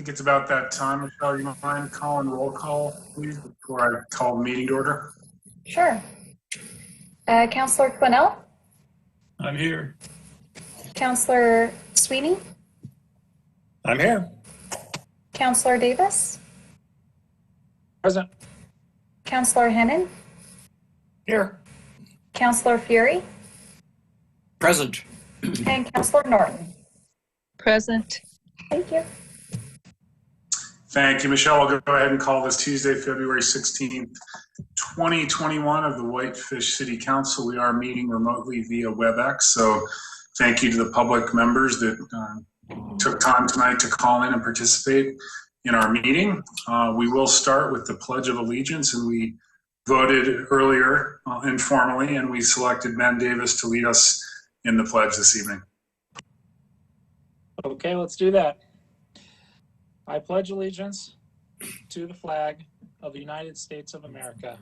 think it's about that time. Michelle, you mind calling roll call, please, before I call the meeting to order? Sure. Councillor Quinnell? I'm here. Councillor Sweeney? I'm here. Councillor Davis? Present. Councillor Hennon? Here. Councillor Fury? Present. And Councillor Norton? Present. Thank you. Thank you, Michelle. I'll go ahead and call this Tuesday, February 16th, 2021 of the Whitefish City Council. We are meeting remotely via WebEx, so thank you to the public members that took time tonight to call in and participate in our meeting. We will start with the Pledge of Allegiance, and we voted earlier informally, and we selected Ben Davis to lead us in the pledge this evening. Okay, let's do that. I pledge allegiance to the flag of the United States of America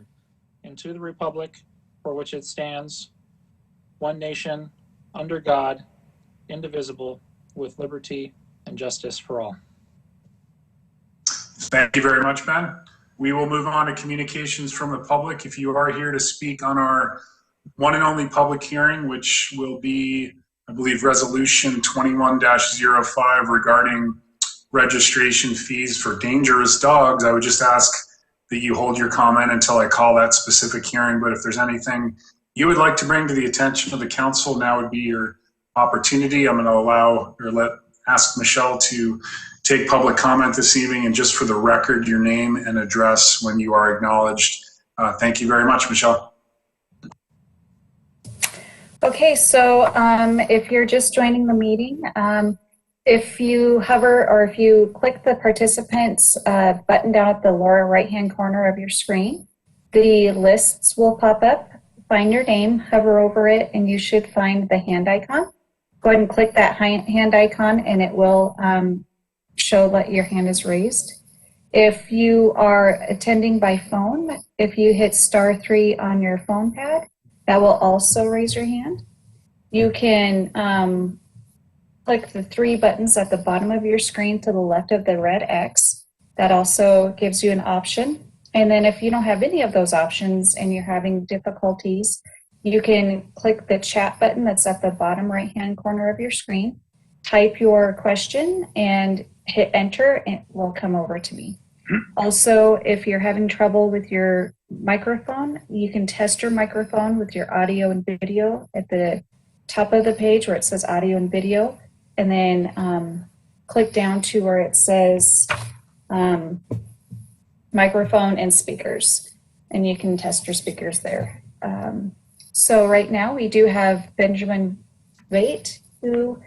and to the republic for which it stands, one nation, under God, indivisible, with liberty and justice for all. Thank you very much, Ben. We will move on to communications from the public. If you are here to speak on our one and only public hearing, which will be, I believe, Resolution 21-05 regarding registration fees for dangerous dogs, I would just ask that you hold your comment until I call that specific hearing. But if there's anything you would like to bring to the attention of the council, now would be your opportunity. I'm going to ask Michelle to take public comment this evening, and just for the record, your name and address when you are acknowledged. Thank you very much, Michelle. Okay, so if you're just joining the meeting, if you hover or if you click the participants button down at the lower right-hand corner of your screen, the lists will pop up. Find your name, hover over it, and you should find the hand icon. Go ahead and click that hand icon, and it will show that your hand is raised. If you are attending by phone, if you hit *3 on your phone pad, that will also raise your hand. You can click the 3 buttons at the bottom of your screen to the left of the red X. That also gives you an option. And then if you don't have any of those options and you're having difficulties, you can click the chat button that's at the bottom right-hand corner of your screen, type your question, and hit enter, and it will come over to me. Also, if you're having trouble with your microphone, you can test your microphone with your audio and video at the top of the page where it says audio and video, and then click down to where it says microphone and speakers, and you can test your speakers there. So right now we do have Benjamin Vate who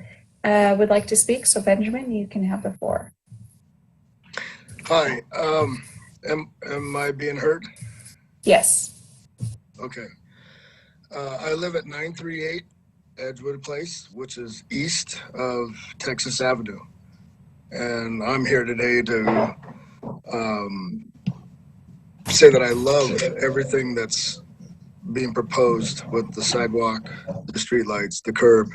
would like to speak. So Benjamin, you can have the floor. Hi, am I being heard? Yes. Okay. I live at 938 Edgewood Place, which is east of Texas Avenue. And I'm here today to say that I love everything that's being proposed with the sidewalk, the streetlights, the curb.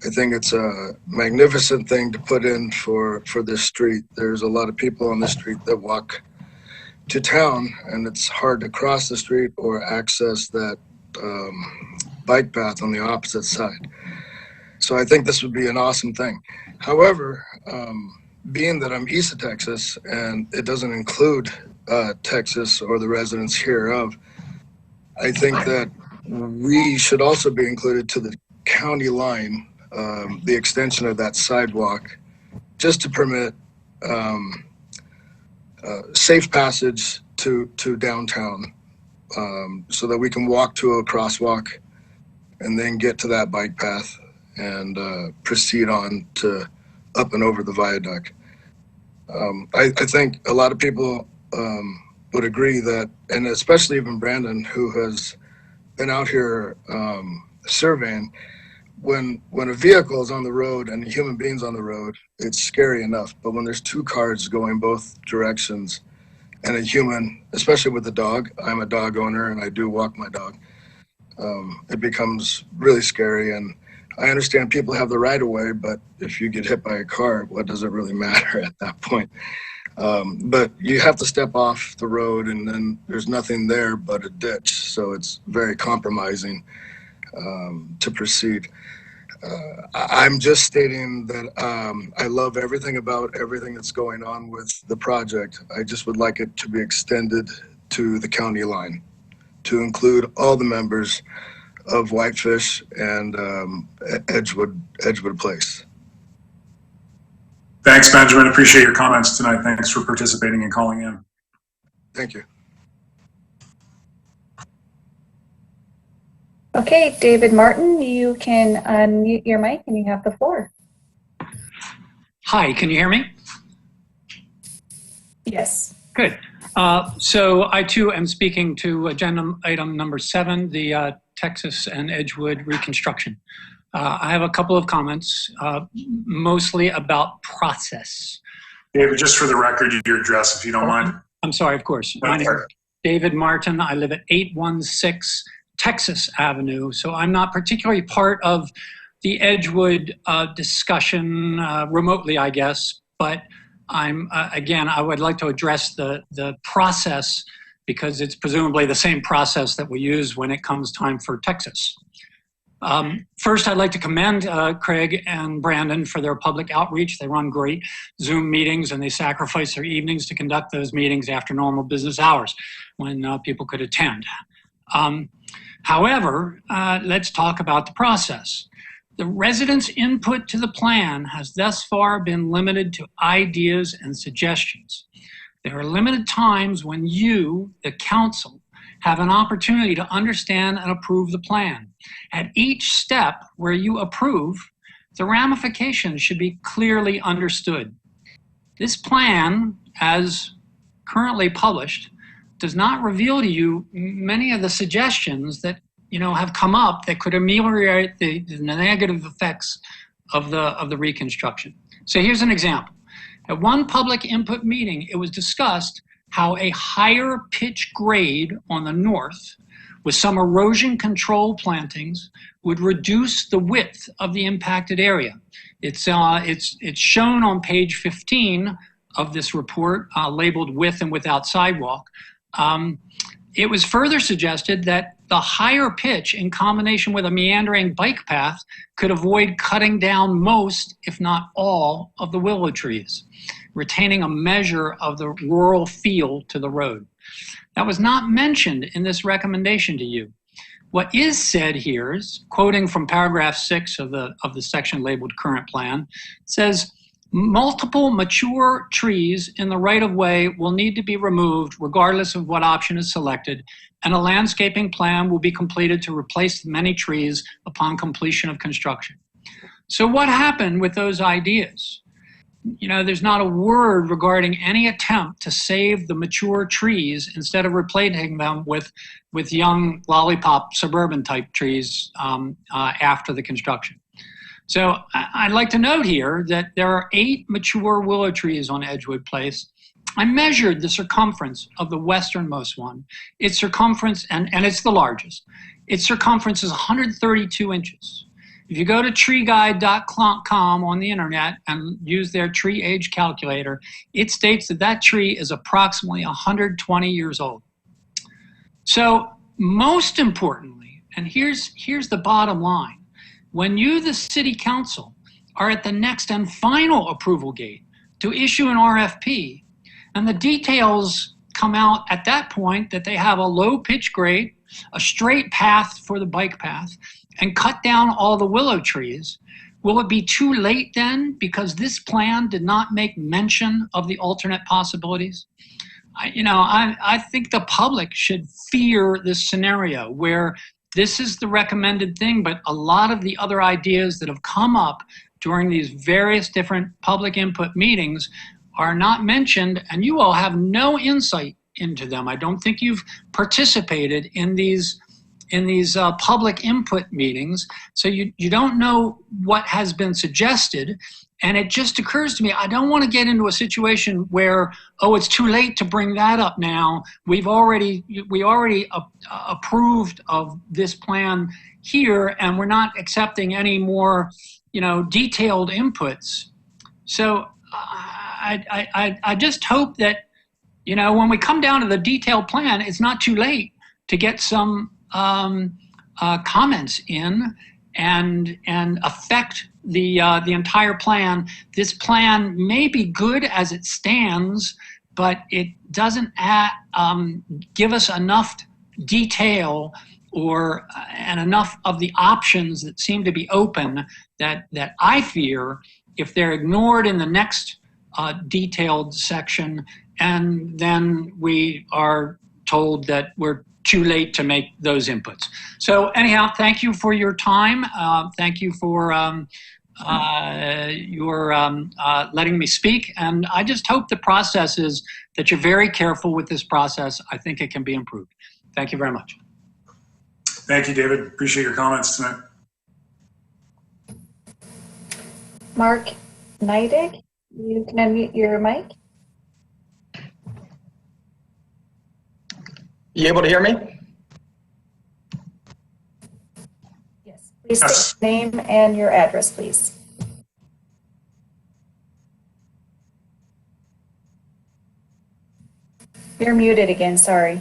I think it's a magnificent thing to put in for this street. There's a lot of people on this street that walk to town, and it's hard to cross the street or access that bike path on the opposite side. So I think this would be an awesome thing. However, being that I'm east of Texas and it doesn't include Texas or the residents hereof, I think that we should also be included to the county line, the extension of that sidewalk, just to permit safe passage to downtown, so that we can walk to a crosswalk and then get to that bike path and proceed on to up and over the viaduct. I think a lot of people would agree that, and especially even Brandon, who has been out here surveying, when a vehicle is on the road and a human being's on the road, it's scary enough. But when there's 2 cars going both directions and a human, especially with a dog, I'm a dog owner and I do walk my dog, it becomes really scary. And I understand people have the right of way, but if you get hit by a car, what does it really matter at that point? But you have to step off the road and then there's nothing there but a ditch. So it's very compromising to proceed. I'm just stating that I love everything about everything that's going on with the project. I just would like it to be extended to the county line, to include all the members of Whitefish and Edgewood Place. Thanks, Benjamin. Appreciate your comments tonight. Thanks for participating and calling in. Thank you. Okay, David Martin, you can unmute your mic and you have the floor. Hi, can you hear me? Yes. Good. So I too am speaking to agenda item number 7, the Texas and Edgewood reconstruction. I have a couple of comments, mostly about process. David, just for the record, your address, if you don't mind. I'm sorry, of course. My name is David Martin. I live at 816 Texas Avenue. So I'm not particularly part of the Edgewood discussion remotely, I guess, but I'm, again, I would like to address the process because it's presumably the same process that we use when it comes time for Texas. First, I'd like to commend Craig and Brandon for their public outreach. They run great Zoom meetings and they sacrifice their evenings to conduct those meetings after normal business hours when people could attend. However, let's talk about the process. The residents' input to the plan has thus far been limited to ideas and suggestions. There are limited times when you, the council, have an opportunity to understand and approve the plan. At each step where you approve, the ramifications should be clearly understood. This plan, as currently published, does not reveal to you many of the suggestions that have come up that could ameliorate the negative effects of the reconstruction. So here's an example. At one public input meeting, it was discussed how a higher pitch grade on the north with some erosion control plantings would reduce the width of the impacted area. It's shown on page 15 of this report, labeled with and without sidewalk. It was further suggested that the higher pitch in combination with a meandering bike path could avoid cutting down most, if not all, of the willow trees, retaining a measure of the rural feel to the road. That was not mentioned in this recommendation to you. What is said here is, quoting from paragraph 6 of the section labeled current plan, says, multiple mature trees in the right-of-way will need to be removed regardless of what option is selected, and a landscaping plan will be completed to replace the many trees upon completion of construction. So what happened with those ideas? There's not a word regarding any attempt to save the mature trees instead of replacing them with young lollipop suburban type trees after the construction. So I'd like to note here that there are 8 mature willow trees on Edgewood Place. I measured the circumference of the westernmost one. Its circumference, and it's the largest, its circumference is 132 inches. If you go to treeguide.com on the internet and use their tree age calculator, it states that that tree is approximately 120 years old. So most importantly, and here's the bottom line, when you, the city council, are at the next and final approval gate to issue an RFP, and the details come out at that point that they have a low pitch grade, a straight path for the bike path, and cut down all the willow trees, will it be too late then because this plan did not make mention of the alternate possibilities? I think the public should fear this scenario where this is the recommended thing, but a lot of the other ideas that have come up during these various different public input meetings are not mentioned, and you all have no insight into them. I don't think you've participated in these public input meetings, so you don't know what has been suggested. And it just occurs to me, I don't want to get into a situation where, oh, it's too late to bring that up now. We already approved of this plan here, and we're not accepting any more, detailed inputs. So I just hope that, when we come down to the detailed plan, it's not too late to get some comments in and affect the entire plan. This plan may be good as it stands, but it doesn't give us enough detail and enough of the options that seem to be open that I fear, if they're ignored in the next detailed section, and then we are told that we're too late to make those inputs. So anyhow, thank you for your time. Thank you for your letting me speak. And I just hope the process is that you're very careful with this process. I think it can be improved. Thank you very much. Thank you, David. Appreciate your comments tonight. Mark Neidig, you can unmute your mic. You able to hear me? Yes. Please state your name and your address, please. You're muted again, sorry.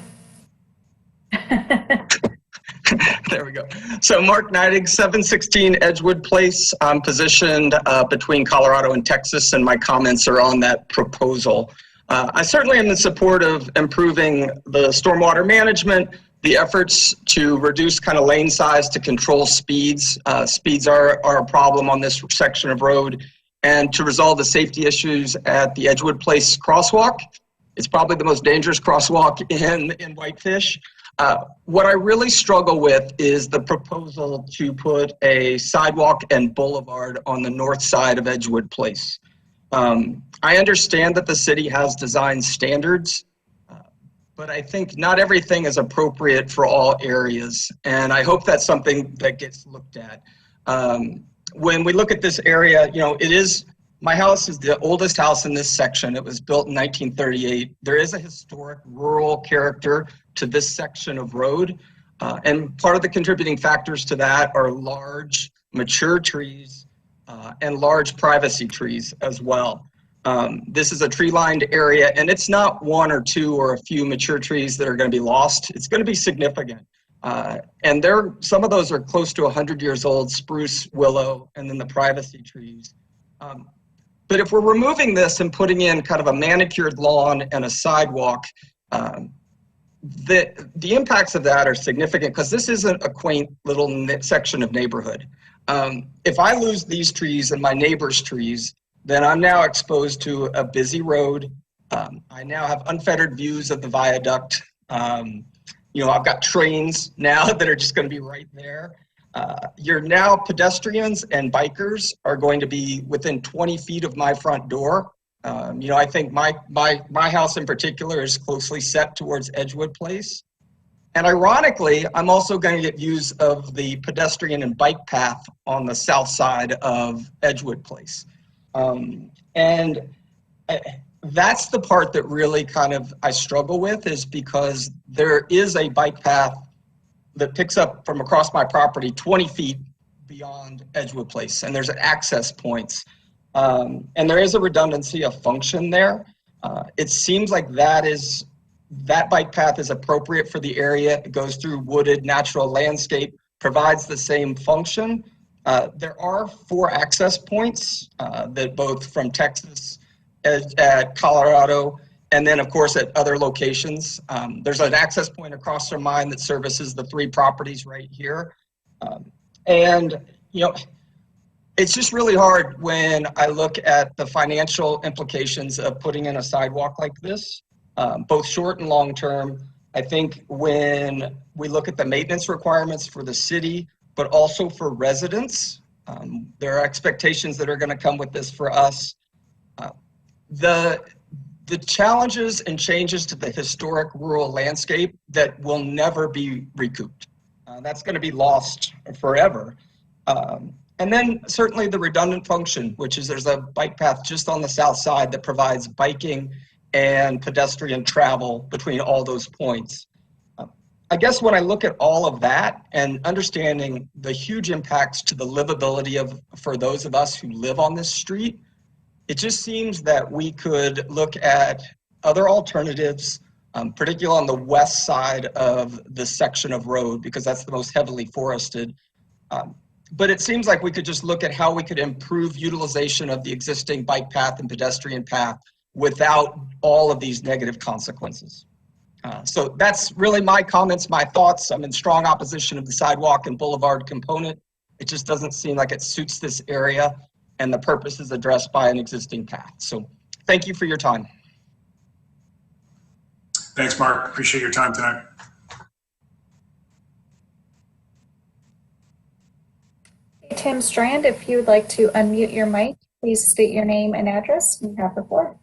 There we go. So Mark Neidig, 716 Edgewood Place. I'm positioned between Colorado and Texas, and my comments are on that proposal. I certainly am in support of improving the stormwater management, the efforts to reduce kind of lane size to control speeds. Speeds are a problem on this section of road, and to resolve the safety issues at the Edgewood Place crosswalk. It's probably the most dangerous crosswalk in Whitefish. What I really struggle with is the proposal to put a sidewalk and boulevard on the north side of Edgewood Place. I understand that the city has design standards, but I think not everything is appropriate for all areas. And I hope that's something that gets looked at. When we look at this area, my house is the oldest house in this section. It was built in 1938. There is a historic rural character to this section of road. And part of the contributing factors to that are large mature trees and large privacy trees as well. This is a tree-lined area, and it's not one or two or a few mature trees that are going to be lost. It's going to be significant. And some of those are close to 100 years old, spruce, willow, and then the privacy trees. But if we're removing this and putting in kind of a manicured lawn and a sidewalk, the impacts of that are significant because this isn't a quaint little section of neighborhood. If I lose these trees and my neighbor's trees, then I'm now exposed to a busy road. I now have unfettered views of the viaduct. I've got trains now that are just going to be right there. Pedestrians and bikers are going to be within 20 feet of my front door. I think my house in particular is closely set towards Edgewood Place. And ironically, I'm also going to get views of the pedestrian and bike path on the south side of Edgewood Place. That's the part that really I struggle with, is because there is a bike path that picks up from across my property 20 feet beyond Edgewood Place, and there's access points. And there is a redundancy of function there. It seems like that bike path is appropriate for the area. It goes through wooded natural landscape, provides the same function. There are 4 access points that both from Texas, at Colorado, and then of course at other locations. There's an access point across from mine that services the 3 properties right here. It's just really hard when I look at the financial implications of putting in a sidewalk like this, both short and long term. I think when we look at the maintenance requirements for the city, but also for residents, there are expectations that are going to come with this for us. The challenges and changes to the historic rural landscape that will never be recouped. That's going to be lost forever. And then certainly the redundant function, which is there's a bike path just on the south side that provides biking and pedestrian travel between all those points. I guess when I look at all of that and understanding the huge impacts to the livability for those of us who live on this street, it just seems that we could look at other alternatives, particularly on the west side of the section of road, because that's the most heavily forested. But it seems like we could just look at how we could improve utilization of the existing bike path and pedestrian path without all of these negative consequences. So that's really my comments, my thoughts. I'm in strong opposition of the sidewalk and boulevard component. It just doesn't seem like it suits this area and the purpose is addressed by an existing path. So thank you for your time. Thanks, Mark. Appreciate your time tonight. Tim Strand, if you would like to unmute your mic, please state your name and address. You have the floor.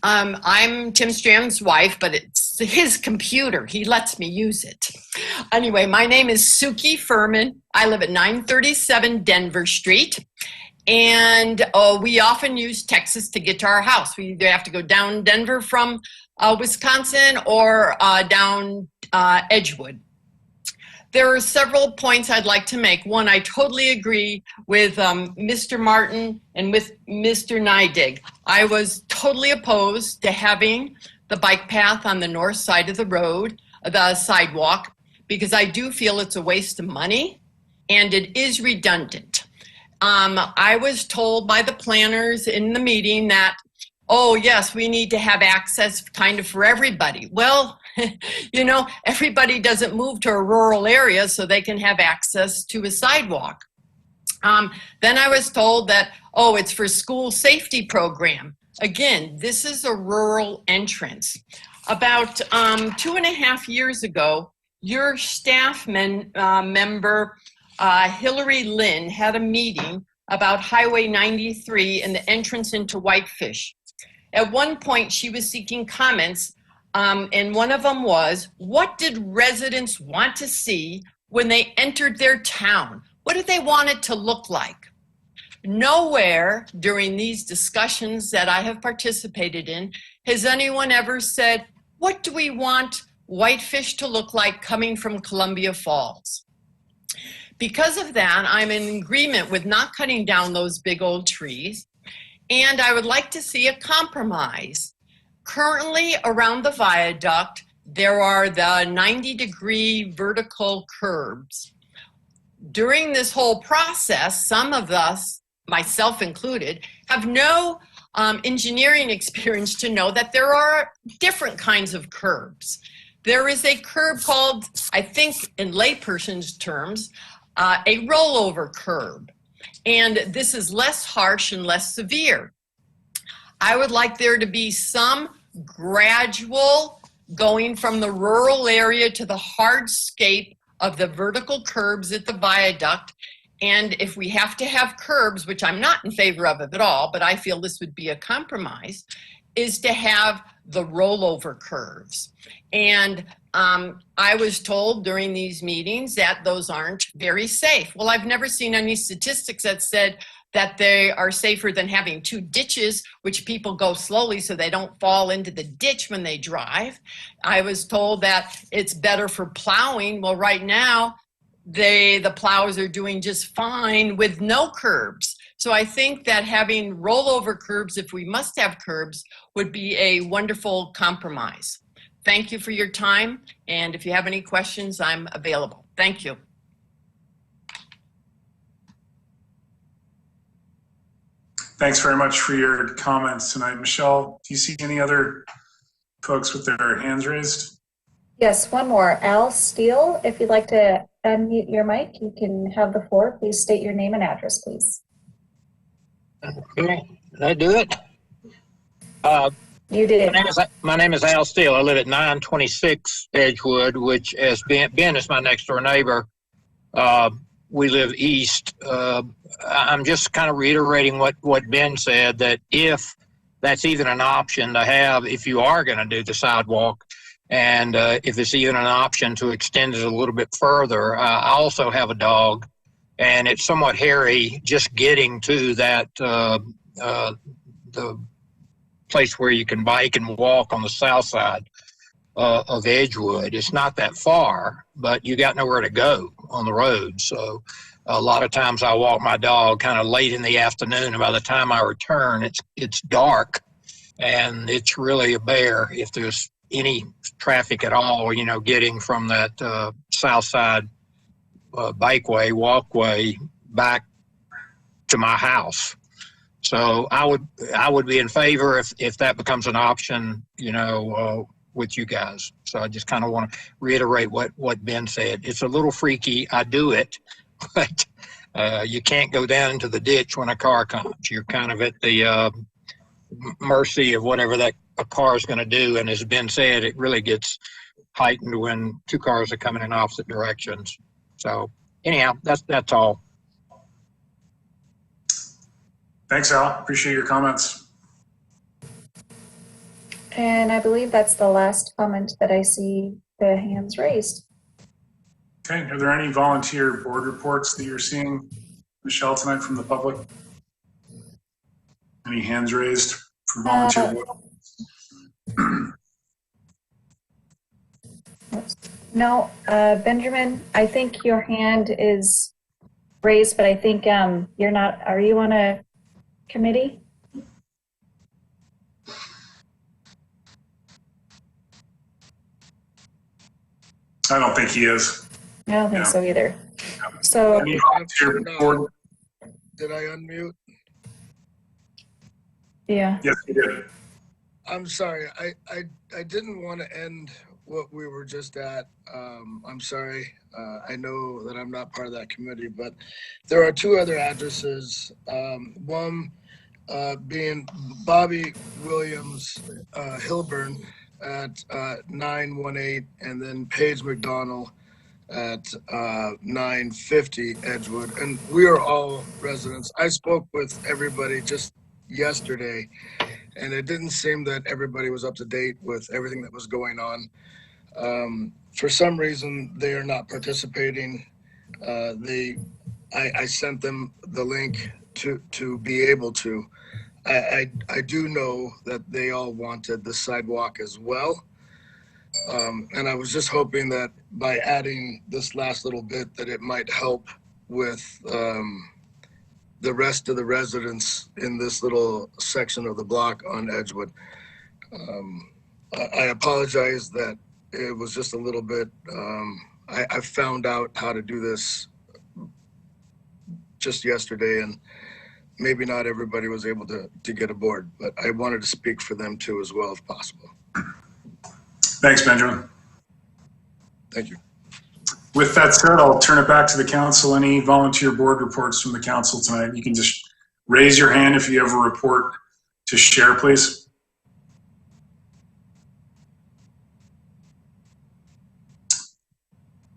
I'm Tim Strand's wife, but it's his computer. He lets me use it. Anyway, my name is Suki Furman. I live at 937 Denver Street. And we often use Texas to get to our house. We either have to go down Denver from Wisconsin or down Edgewood. There are several points I'd like to make. One, I totally agree with Mr. Martin and with Mr. Neidig. I was totally opposed to having the bike path on the north side of the road, the sidewalk, because I do feel it's a waste of money and it is redundant. I was told by the planners in the meeting that, oh yes, we need to have access kind of for everybody. Well, you know, everybody doesn't move to a rural area so they can have access to a sidewalk. Then I was told that, oh, it's for school safety program. Again, this is a rural entrance. About 2.5 years ago, your staff member, Hillary Lynn, had a meeting about Highway 93 and the entrance into Whitefish. At one point, she was seeking comments, and one of them was, what did residents want to see when they entered their town? What did they want it to look like? Nowhere during these discussions that I have participated in has anyone ever said, what do we want Whitefish to look like coming from Columbia Falls? Because of that, I'm in agreement with not cutting down those big old trees, and I would like to see a compromise. Currently, around the viaduct, there are the 90-degree vertical curbs. During this whole process, some of us, myself included, have no engineering experience to know that there are different kinds of curbs. There is a curb called, I think in layperson's terms, a rollover curb. And this is less harsh and less severe. I would like there to be some gradual going from the rural area to the hardscape of the vertical curbs at the viaduct. And if we have to have curbs, which I'm not in favor of at all, but I feel this would be a compromise, is to have the rollover curves. And I was told during these meetings that those aren't very safe. Well, I've never seen any statistics that said that they are safer than having two ditches, which people go slowly so they don't fall into the ditch when they drive. I was told that it's better for plowing. Well, right now, the plows are doing just fine with no curbs. So I think that having rollover curbs, if we must have curbs, would be a wonderful compromise. Thank you for your time. And if you have any questions, I'm available. Thank you. Thanks very much for your comments tonight. Michelle, do you see any other folks with their hands raised? Yes, one more. Al Steele, if you'd like to unmute your mic, you can have the floor. Please state your name and address, please. Okay, did I do it? You did. My name is Al Steele. I live at 926 Edgewood, which, as Ben is my next door neighbor, we live east. I'm just kind of reiterating what Ben said, that if that's even an option to have, if you are going to do the sidewalk, and if it's even an option to extend it a little bit further. I also have a dog, and it's somewhat hairy just getting to that, the place where you can bike and walk on the south side of Edgewood. It's not that far, but you got nowhere to go on the road. So a lot of times I walk my dog kind of late in the afternoon, and by the time I return, it's dark, and it's really a bear if there's any traffic at all, you know, getting from that south side bikeway, walkway back to my house. So I would be in favor if that becomes an option, you know, with you guys. So I just kind of want to reiterate what Ben said. It's a little freaky. I do it, but you can't go down into the ditch when a car comes. You're kind of at the mercy of whatever a car is going to do. And as Ben said, it really gets heightened when two cars are coming in opposite directions. So anyhow, that's all. Thanks, Al. Appreciate your comments. And I believe that's the last comment that I see the hands raised. Okay, are there any volunteer board reports that you're seeing, Michelle, tonight from the public? Any hands raised for volunteer board? No, Benjamin, I think your hand is raised, but I think you're not, are you on a committee? I don't think he is. I don't think so either. So Any volunteer board? Did I unmute? yeah. Yes, he did. I'm sorry. I didn't want to end what we were just at. I'm sorry. I know that I'm not part of that committee, but there are two other addresses. One being Bobby Williams Hilburn at 918, and then Paige McDonald at 950 Edgewood. And we are all residents. I spoke with everybody just yesterday, and it didn't seem that everybody was up to date with everything that was going on. For some reason, they are not participating. I sent them the link to be able to. I do know that they all wanted the sidewalk as well. And I was just hoping that by adding this last little bit that it might help with the rest of the residents in this little section of the block on Edgewood. I apologize that it was just a little bit, I found out how to do this just yesterday, and maybe not everybody was able to get aboard, but I wanted to speak for them too as well, if possible. Thanks, Benjamin. Thank you. With that said, I'll turn it back to the council. Any volunteer board reports from the council tonight? You can just raise your hand if you have a report to share, please.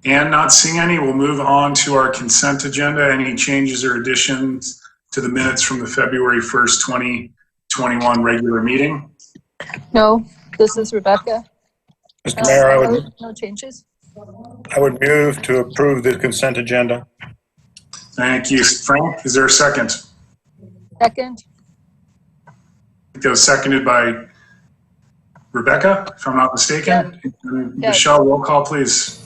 And not seeing any, we'll move on to our consent agenda. Any changes or additions to the minutes from the February 1st, 2021 regular meeting? No, this is Rebecca. Mr. Mayor, no changes. I would move to approve the consent agenda. Thank you. Frank, is there a second? Second. I think that was seconded by Rebecca, if I'm not mistaken. Yes. Michelle, roll call, please.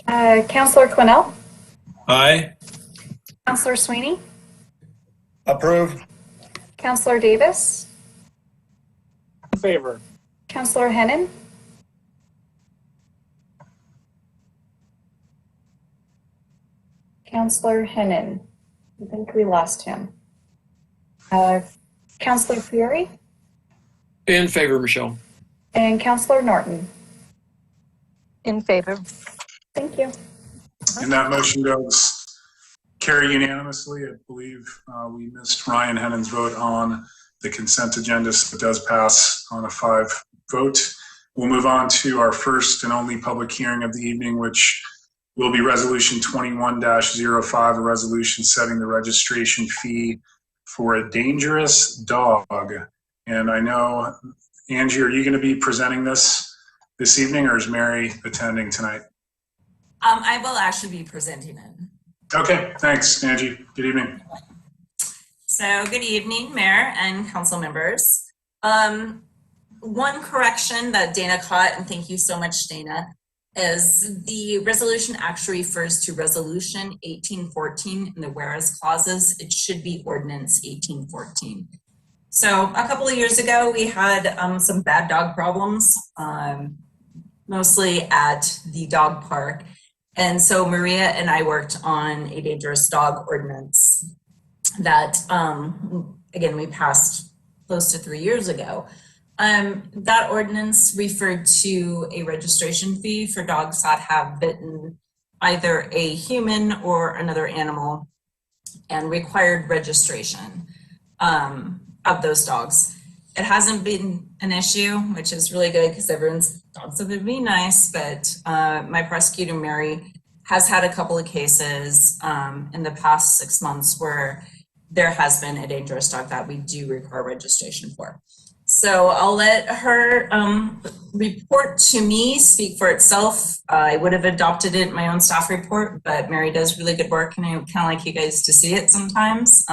Councillor Quinnell? Aye. Councillor Sweeney? Approve. Councillor Davis? In favor. Councillor Hennon? Councillor Hennon. I think we lost him. Councillor Fury? In favor, Michelle. And Councillor Norton? In favor. Thank you. And that motion does carry unanimously. I believe we missed Ryan Hennon's vote on the consent agenda, so it does pass on a 5 vote. We'll move on to our first and only public hearing of the evening, which will be Resolution 21-05, a resolution setting the registration fee for a dangerous dog. And I know, Angie, are you going to be presenting this evening, or is Mary attending tonight? I will actually be presenting it. Okay, thanks, Angie. Good evening. So good evening, Mayor and council members. One correction that Dana caught, and thank you so much, Dana, is the resolution actually refers to resolution 1814 in the whereas clauses. It should be ordinance 1814. So a couple of years ago, we had some bad dog problems, mostly at the dog park. And so Maria and I worked on a dangerous dog ordinance that, again, we passed close to 3 years ago. That ordinance referred to a registration fee for dogs that have bitten either a human or another animal and required registration of those dogs. It hasn't been an issue, which is really good because everyone's dogs have been really nice, but my prosecutor, Mary, has had a couple of cases in the past 6 months where there has been a dangerous dog that we do require registration for. So I'll let her report to me speak for itself. I would have adopted it in my own staff report, but Mary does really good work and I kind of like you guys to see it sometimes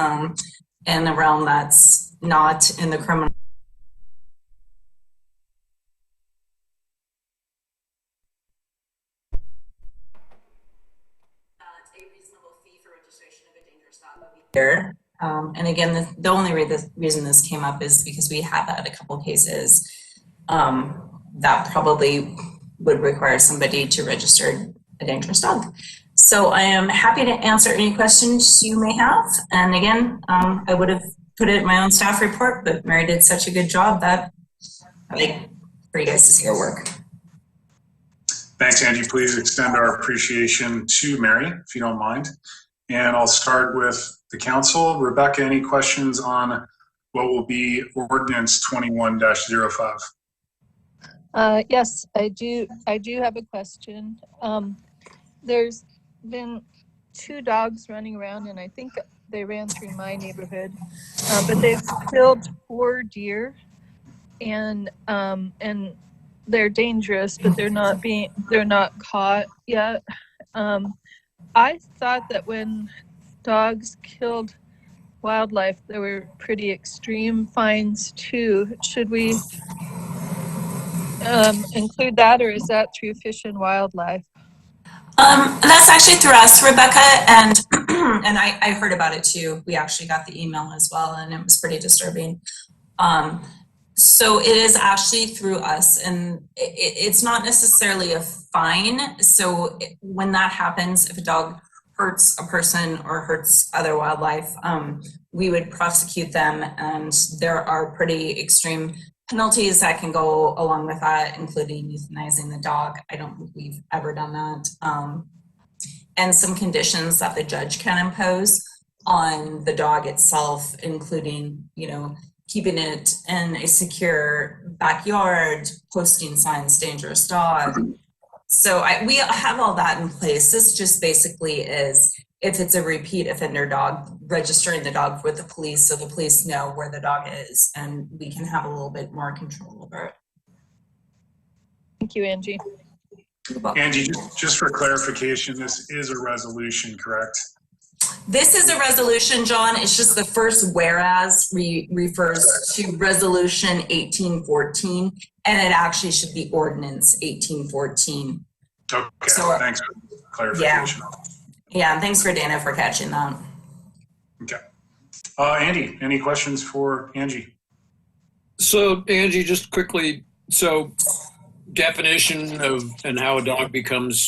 in a realm that's not in the criminal. A reasonable fee for registration of a dangerous dog here. And again, the only reason this came up is because we have had a couple cases that probably would require somebody to register a dangerous dog. So I am happy to answer any questions you may have. And again, I would have put it in my own staff report, but Mary did such a good job that I like for you guys to see her work. Thanks, Angie. Please extend our appreciation to Mary, if you don't mind. And I'll start with the council. Rebecca, any questions on what will be ordinance 21-05? Yes, I do have a question. There's been 2 dogs running around, and I think they ran through my neighborhood, but they've killed 4 deer, and they're dangerous, but they're not caught yet. I thought that when dogs killed wildlife, there were pretty extreme fines too. Should we include that, or is that through Fish and Wildlife? That's actually through us, Rebecca, and and I heard about it too. We actually got the email as well, and it was pretty disturbing. So it is actually through us, and it's not necessarily a fine. So when that happens, if a dog hurts a person or hurts other wildlife, we would prosecute them, and there are pretty extreme penalties that can go along with that, including euthanizing the dog. I don't think we've ever done that. And some conditions that the judge can impose on the dog itself, including, keeping it in a secure backyard, posting signs, dangerous dog. So we have all that in place. This just basically is, if it's a repeat offender dog, registering the dog with the police so the police know where the dog is and we can have a little bit more control over it. Thank you, Angie. Angie, just for clarification, this is a resolution, correct? This is a resolution, John. It's just the first whereas refers to resolution 1814, and it actually should be ordinance 1814. Okay, so, thanks for clarification. Yeah, and thanks for Dana for catching that. Okay. Andy, any questions for Angie? So Angie, just quickly, so definition of and how a dog becomes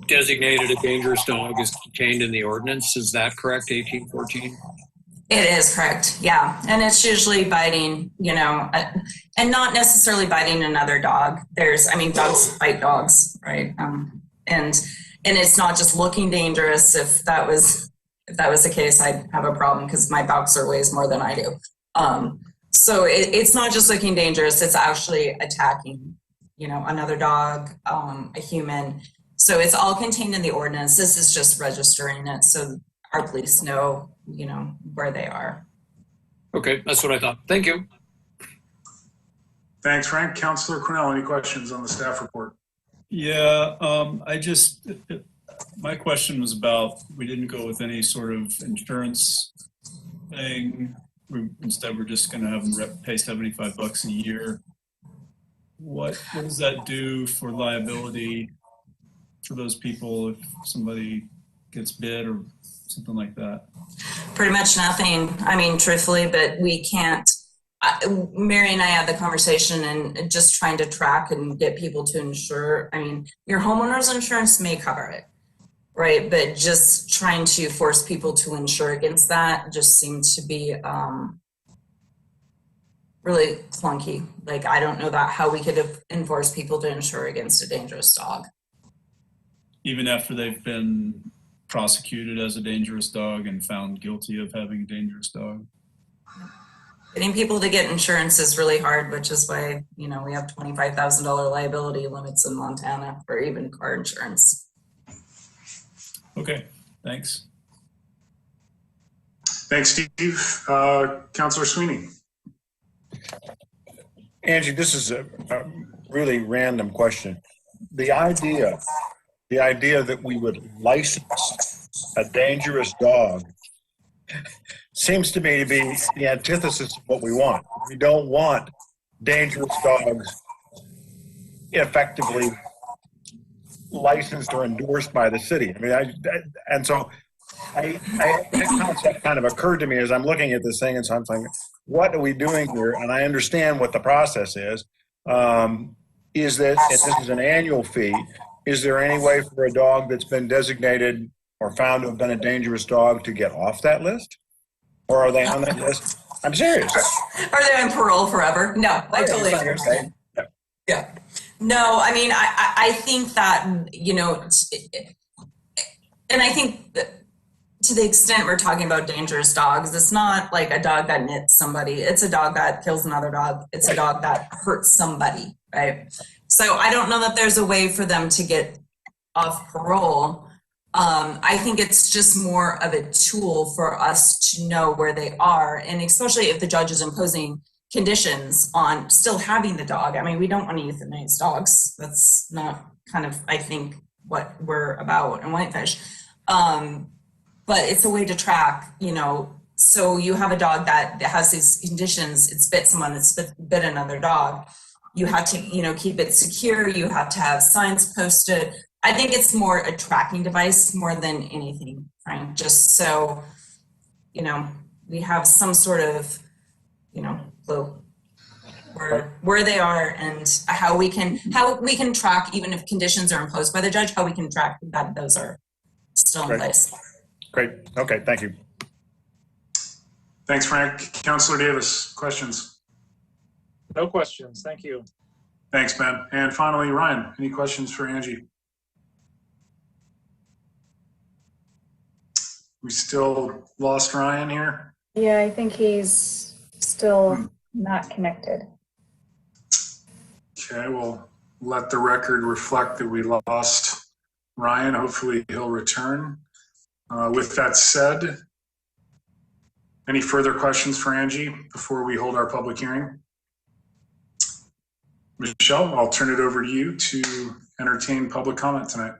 designated a dangerous dog is contained in the ordinance. Is that correct, 1814? It is correct, yeah. And it's usually biting, and not necessarily biting another dog. Dogs bite dogs, right? And it's not just looking dangerous. If that was the case, I'd have a problem because my boxer weighs more than I do. So it's not just looking dangerous, it's actually attacking, another dog, a human. So it's all contained in the ordinance. This is just registering it so our police know, where they are. Okay, that's what I thought. Thank you. Thanks, Frank. Councilor Cornell, any questions on the staff report? Yeah, My question was about, we didn't go with any sort of insurance thing. Instead, we're just going to have them pay $75 a year. What does that do for liability for those people if somebody gets bit or something like that? Pretty much nothing. I mean, truthfully, but we can't. Mary and I had the conversation and just trying to track and get people to insure. I mean, your homeowner's insurance may cover it, right? But just trying to force people to insure against that just seems to be really clunky. Like, I don't know about how we could have enforced people to insure against a dangerous dog. Even after they've been prosecuted as a dangerous dog and found guilty of having a dangerous dog? Getting people to get insurance is really hard, which is why, you know, we have $25,000 liability limits in Montana for even car insurance. Okay, thanks. Thanks, Steve. Councillor Sweeney. Angie, this is a really random question. The idea that we would license a dangerous dog seems to me to be the antithesis of what we want. We don't want dangerous dogs effectively licensed or endorsed by the city. I mean, that concept kind of occurred to me as I'm looking at this thing, and so I'm thinking, what are we doing here? And I understand what the process is. Is that if this is an annual fee, is there any way for a dog that's been designated or found to have been a dangerous dog to get off that list? Or are they on that list? I'm serious. Are they on parole forever? No, I totally understand. Yeah. No, I mean, I think that, you know, and I think that to the extent we're talking about dangerous dogs, it's not like a dog that nits somebody. It's a dog that kills another dog. It's a dog that hurts somebody, right? So I don't know that there's a way for them to get off parole. I think it's just more of a tool for us to know where they are. And especially if the judge is imposing conditions on still having the dog. I mean, we don't want to euthanize dogs. That's not kind of, I think, what we're about in Whitefish. But it's a way to track, you know, so you have a dog that has these conditions, it's bit someone, it's bit another dog. You have to, you know, keep it secure. You have to have signs posted. I think it's more a tracking device more than anything, Frank, just so, you know, we have some sort of, you know, clue where they are and how we can track, even if conditions are imposed by the judge, how we can track that those are still in place. Great. Okay, thank you. Thanks, Frank. Councillor Davis, questions? No questions. Thank you. Thanks, Ben. And finally, Ryan, any questions for Angie? We still lost Ryan here? Yeah, I think he's still not connected. Okay, we'll let the record reflect that we lost Ryan. Hopefully he'll return. With that said, any further questions for Angie before we hold our public hearing? Michelle, I'll turn it over to you to entertain public comment tonight.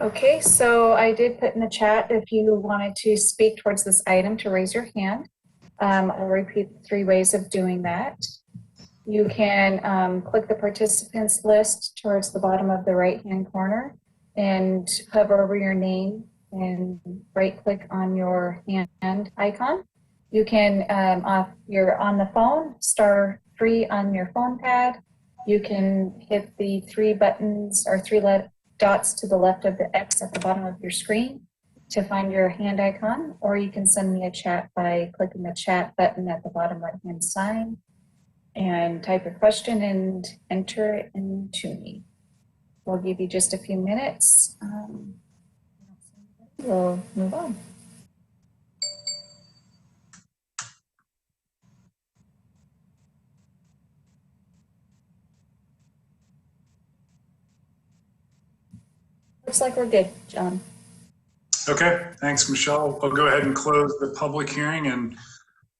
Okay, so I did put in the chat if you wanted to speak towards this item to raise your hand. I'll repeat 3 ways of doing that. You can click the participants list towards the bottom of the right-hand corner and hover over your name and right-click on your hand icon. You can, if you're on the phone, star 3 on your phone pad. You can hit the 3 buttons or 3 dots to the left of the X at the bottom of your screen to find your hand icon, or you can send me a chat by clicking the chat button at the bottom right-hand side and type your question and enter it into me. We'll give you just a few minutes. We'll move on. Looks like we're good, John. Okay, thanks, Michelle. I'll go ahead and close the public hearing and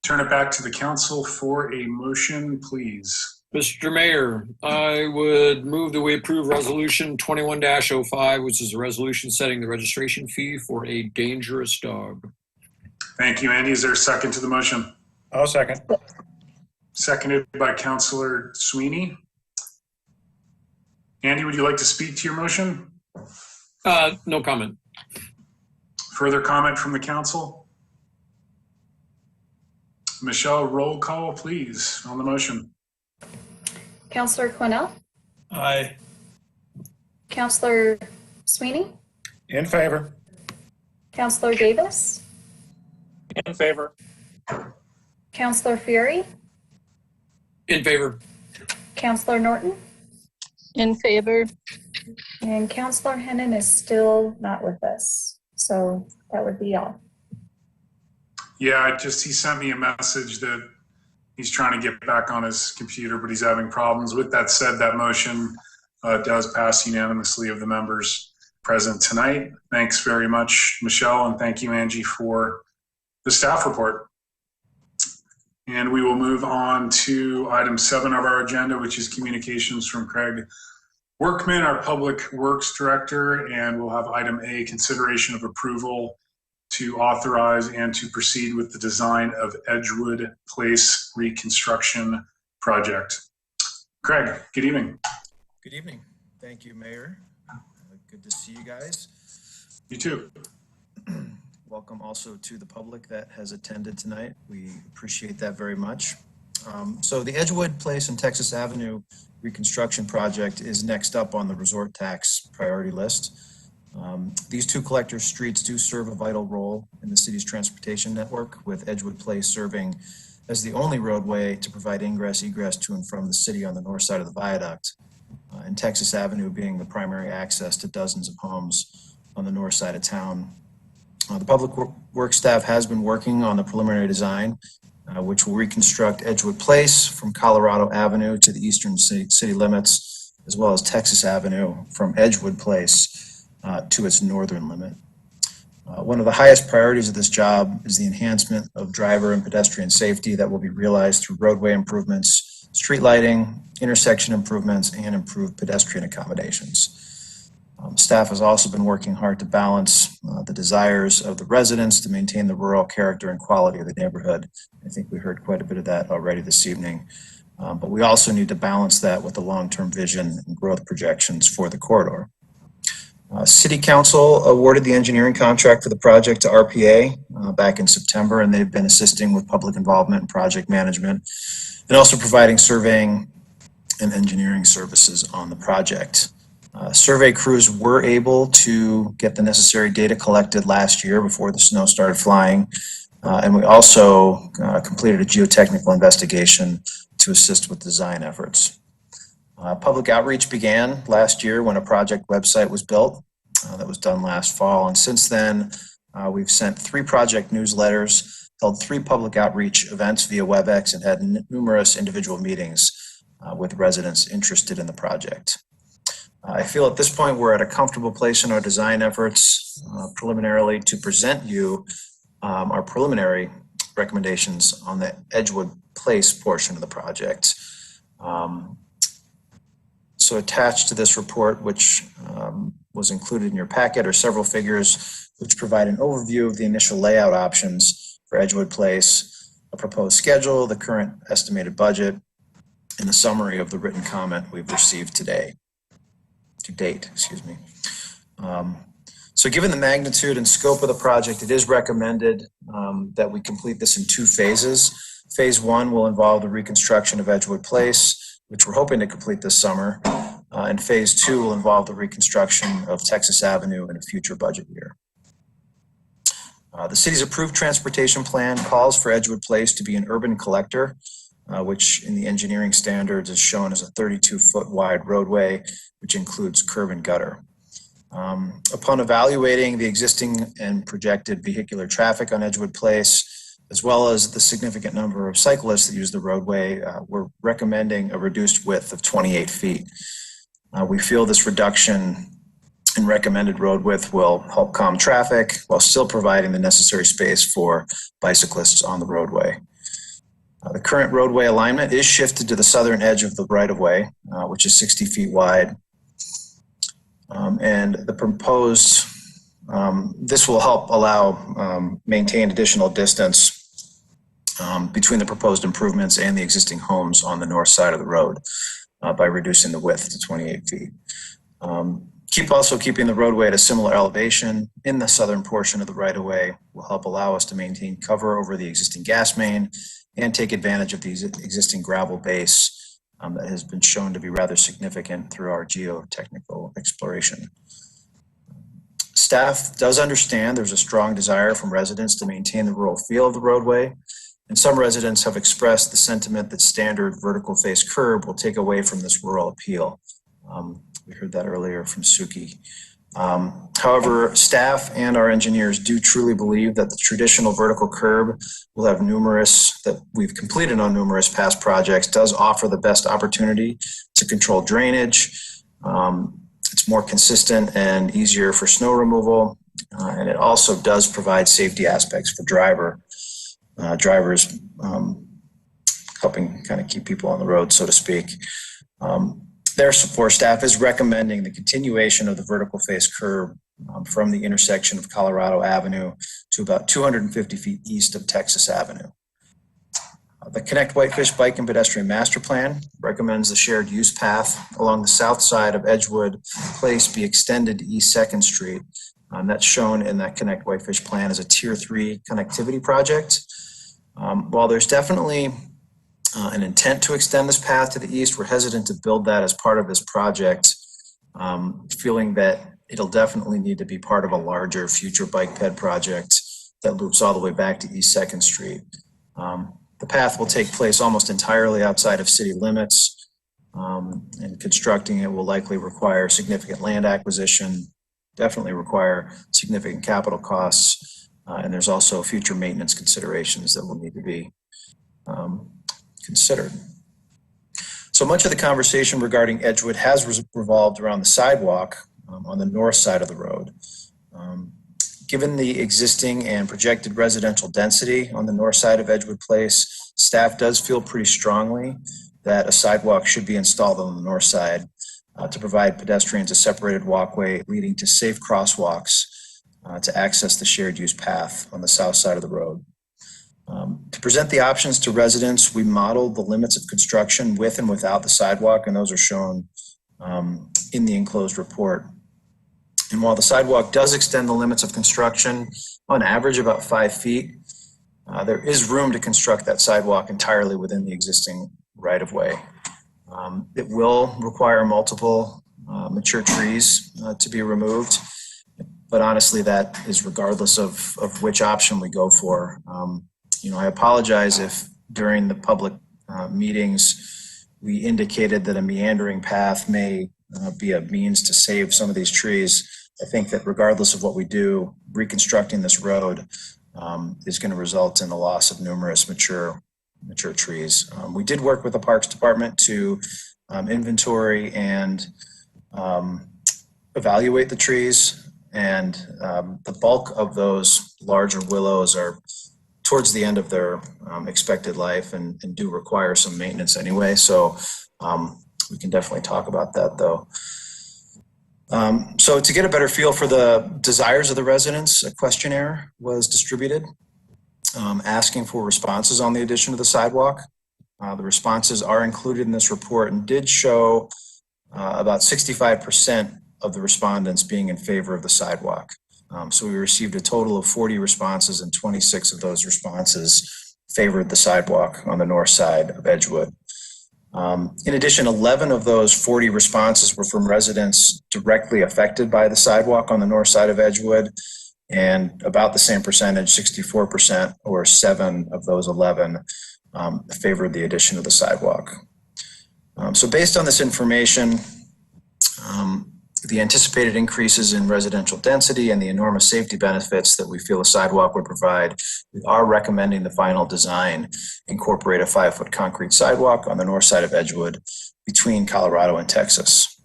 turn it back to the council for a motion, please. Mr. Mayor, I would move that we approve Resolution 21-05, which is a resolution setting the registration fee for a dangerous dog. Thank you, Andy. Is there a second to the motion? I'll second. Seconded by Councillor Sweeney. Andy, would you like to speak to your motion? No comment. Further comment from the council? Michelle, roll call, please, on the motion. Councillor Quinnell? Aye. Councillor Sweeney? In favor. Councillor Davis? In favor. Councillor Fury? In favor. Councillor Norton? In favor. And Councillor Hennon is still not with us. So that would be all. Yeah, he sent me a message that he's trying to get back on his computer, but he's having problems. With that said, that motion does pass unanimously of the members present tonight. Thanks very much, Michelle, and thank you, Angie, for the staff report. And we will move on to item 7 of our agenda, which is communications from Craig Workman, our Public Works Director, and we'll have item A, consideration of approval to authorize and to proceed with the design of Edgewood Place reconstruction project. Craig, good evening. Good evening. Thank you, Mayor. Good to see you guys. You too. Welcome also to the public that has attended tonight. We appreciate that very much. So the Edgewood Place and Texas Avenue reconstruction project is next up on the resort tax priority list. These two collector streets do serve a vital role in the city's transportation network, with Edgewood Place serving as the only roadway to provide ingress, egress to and from the city on the north side of the viaduct, and Texas Avenue being the primary access to dozens of homes on the north side of town. The Public Works staff has been working on the preliminary design, which will reconstruct Edgewood Place from Colorado Avenue to the eastern city limits, as well as Texas Avenue from Edgewood Place to its northern limit. One of the highest priorities of this job is the enhancement of driver and pedestrian safety that will be realized through roadway improvements, street lighting, intersection improvements, and improved pedestrian accommodations. Staff has also been working hard to balance the desires of the residents to maintain the rural character and quality of the neighborhood. I think we heard quite a bit of that already this evening. But we also need to balance that with the long-term vision and growth projections for the corridor. City Council awarded the engineering contract for the project to RPA back in September, and they've been assisting with public involvement and project management, and also providing surveying and engineering services on the project. Survey crews were able to get the necessary data collected last year before the snow started flying, and we also completed a geotechnical investigation to assist with design efforts. Public outreach began last year when a project website was built. That was done last fall, and since then we've sent 3 project newsletters, held 3 public outreach events via WebEx, and had numerous individual meetings with residents interested in the project. I feel at this point we're at a comfortable place in our design efforts preliminarily to present you our preliminary recommendations on the Edgewood Place portion of the project. So attached to this report, which was included in your packet, are several figures which provide an overview of the initial layout options for Edgewood Place, a proposed schedule, the current estimated budget, and a summary of the written comment we've received to date. So given the magnitude and scope of the project, it is recommended that we complete this in 2 phases. Phase 1 will involve the reconstruction of Edgewood Place, which we're hoping to complete this summer, and Phase 2 will involve the reconstruction of Texas Avenue in a future budget year. The city's approved transportation plan calls for Edgewood Place to be an urban collector, which in the engineering standards is shown as a 32-foot wide roadway, which includes curb and gutter. Upon evaluating the existing and projected vehicular traffic on Edgewood Place, as well as the significant number of cyclists that use the roadway, we're recommending a reduced width of 28 feet. We feel this reduction in recommended road width will help calm traffic while still providing the necessary space for bicyclists on the roadway. The current roadway alignment is shifted to the southern edge of the right-of-way, which is 60 feet wide. And the proposed, this will help allow maintain additional distance between the proposed improvements and the existing homes on the north side of the road by reducing the width to 28 feet. Keeping the roadway at a similar elevation in the southern portion of the right-of-way will help allow us to maintain cover over the existing gas main and take advantage of the existing gravel base that has been shown to be rather significant through our geotechnical exploration. Staff does understand there's a strong desire from residents to maintain the rural feel of the roadway, and some residents have expressed the sentiment that standard vertical face curb will take away from this rural appeal. We heard that earlier from Suki. However, staff and our engineers do truly believe that the traditional vertical curb will have that we've completed on numerous past projects, does offer the best opportunity to control drainage. It's more consistent and easier for snow removal. And it also does provide safety aspects for drivers, helping kind of keep people on the road, so to speak. Therefore, staff is recommending the continuation of the vertical face curb from the intersection of Colorado Avenue to about 250 feet east of Texas Avenue. The Connect Whitefish Bike and Pedestrian Master Plan recommends the shared use path along the south side of Edgewood Place be extended to East 2nd Street. That's shown in that Connect Whitefish plan as a Tier 3 connectivity project. While there's definitely an intent to extend this path to the east, we're hesitant to build that as part of this project, feeling that it'll definitely need to be part of a larger future bike ped project that loops all the way back to East 2nd Street. The path will take place almost entirely outside of city limits, and constructing it will likely require significant land acquisition, definitely require significant capital costs, and there's also future maintenance considerations that will need to be considered. So much of the conversation regarding Edgewood has revolved around the sidewalk on the north side of the road. Given the existing and projected residential density on the north side of Edgewood Place, staff does feel pretty strongly that a sidewalk should be installed on the north side to provide pedestrians a separated walkway leading to safe crosswalks to access the shared use path on the south side of the road. To present the options to residents, we modeled the limits of construction with and without the sidewalk, and those are shown in the enclosed report. And while the sidewalk does extend the limits of construction on average about 5 feet, there is room to construct that sidewalk entirely within the existing right-of-way. It will require multiple mature trees to be removed, but honestly, that is regardless of which option we go for. I apologize if during the public meetings we indicated that a meandering path may be a means to save some of these trees. I think that regardless of what we do, reconstructing this road is going to result in the loss of numerous mature trees. We did work with the Parks Department to inventory and evaluate the trees, and the bulk of those larger willows are towards the end of their expected life and do require some maintenance anyway. So we can definitely talk about that though. So to get a better feel for the desires of the residents, a questionnaire was distributed asking for responses on the addition of the sidewalk. The responses are included in this report and did show about 65% of the respondents being in favor of the sidewalk. So we received a total of 40 responses, and 26 of those responses favored the sidewalk on the north side of Edgewood. In addition, 11 of those 40 responses were from residents directly affected by the sidewalk on the north side of Edgewood, and about the same percentage, 64%, or 7 of those 11, favored the addition of the sidewalk. So based on this information, the anticipated increases in residential density and the enormous safety benefits that we feel a sidewalk would provide, we are recommending the final design incorporate a 5-foot concrete sidewalk on the north side of Edgewood between Colorado and Texas.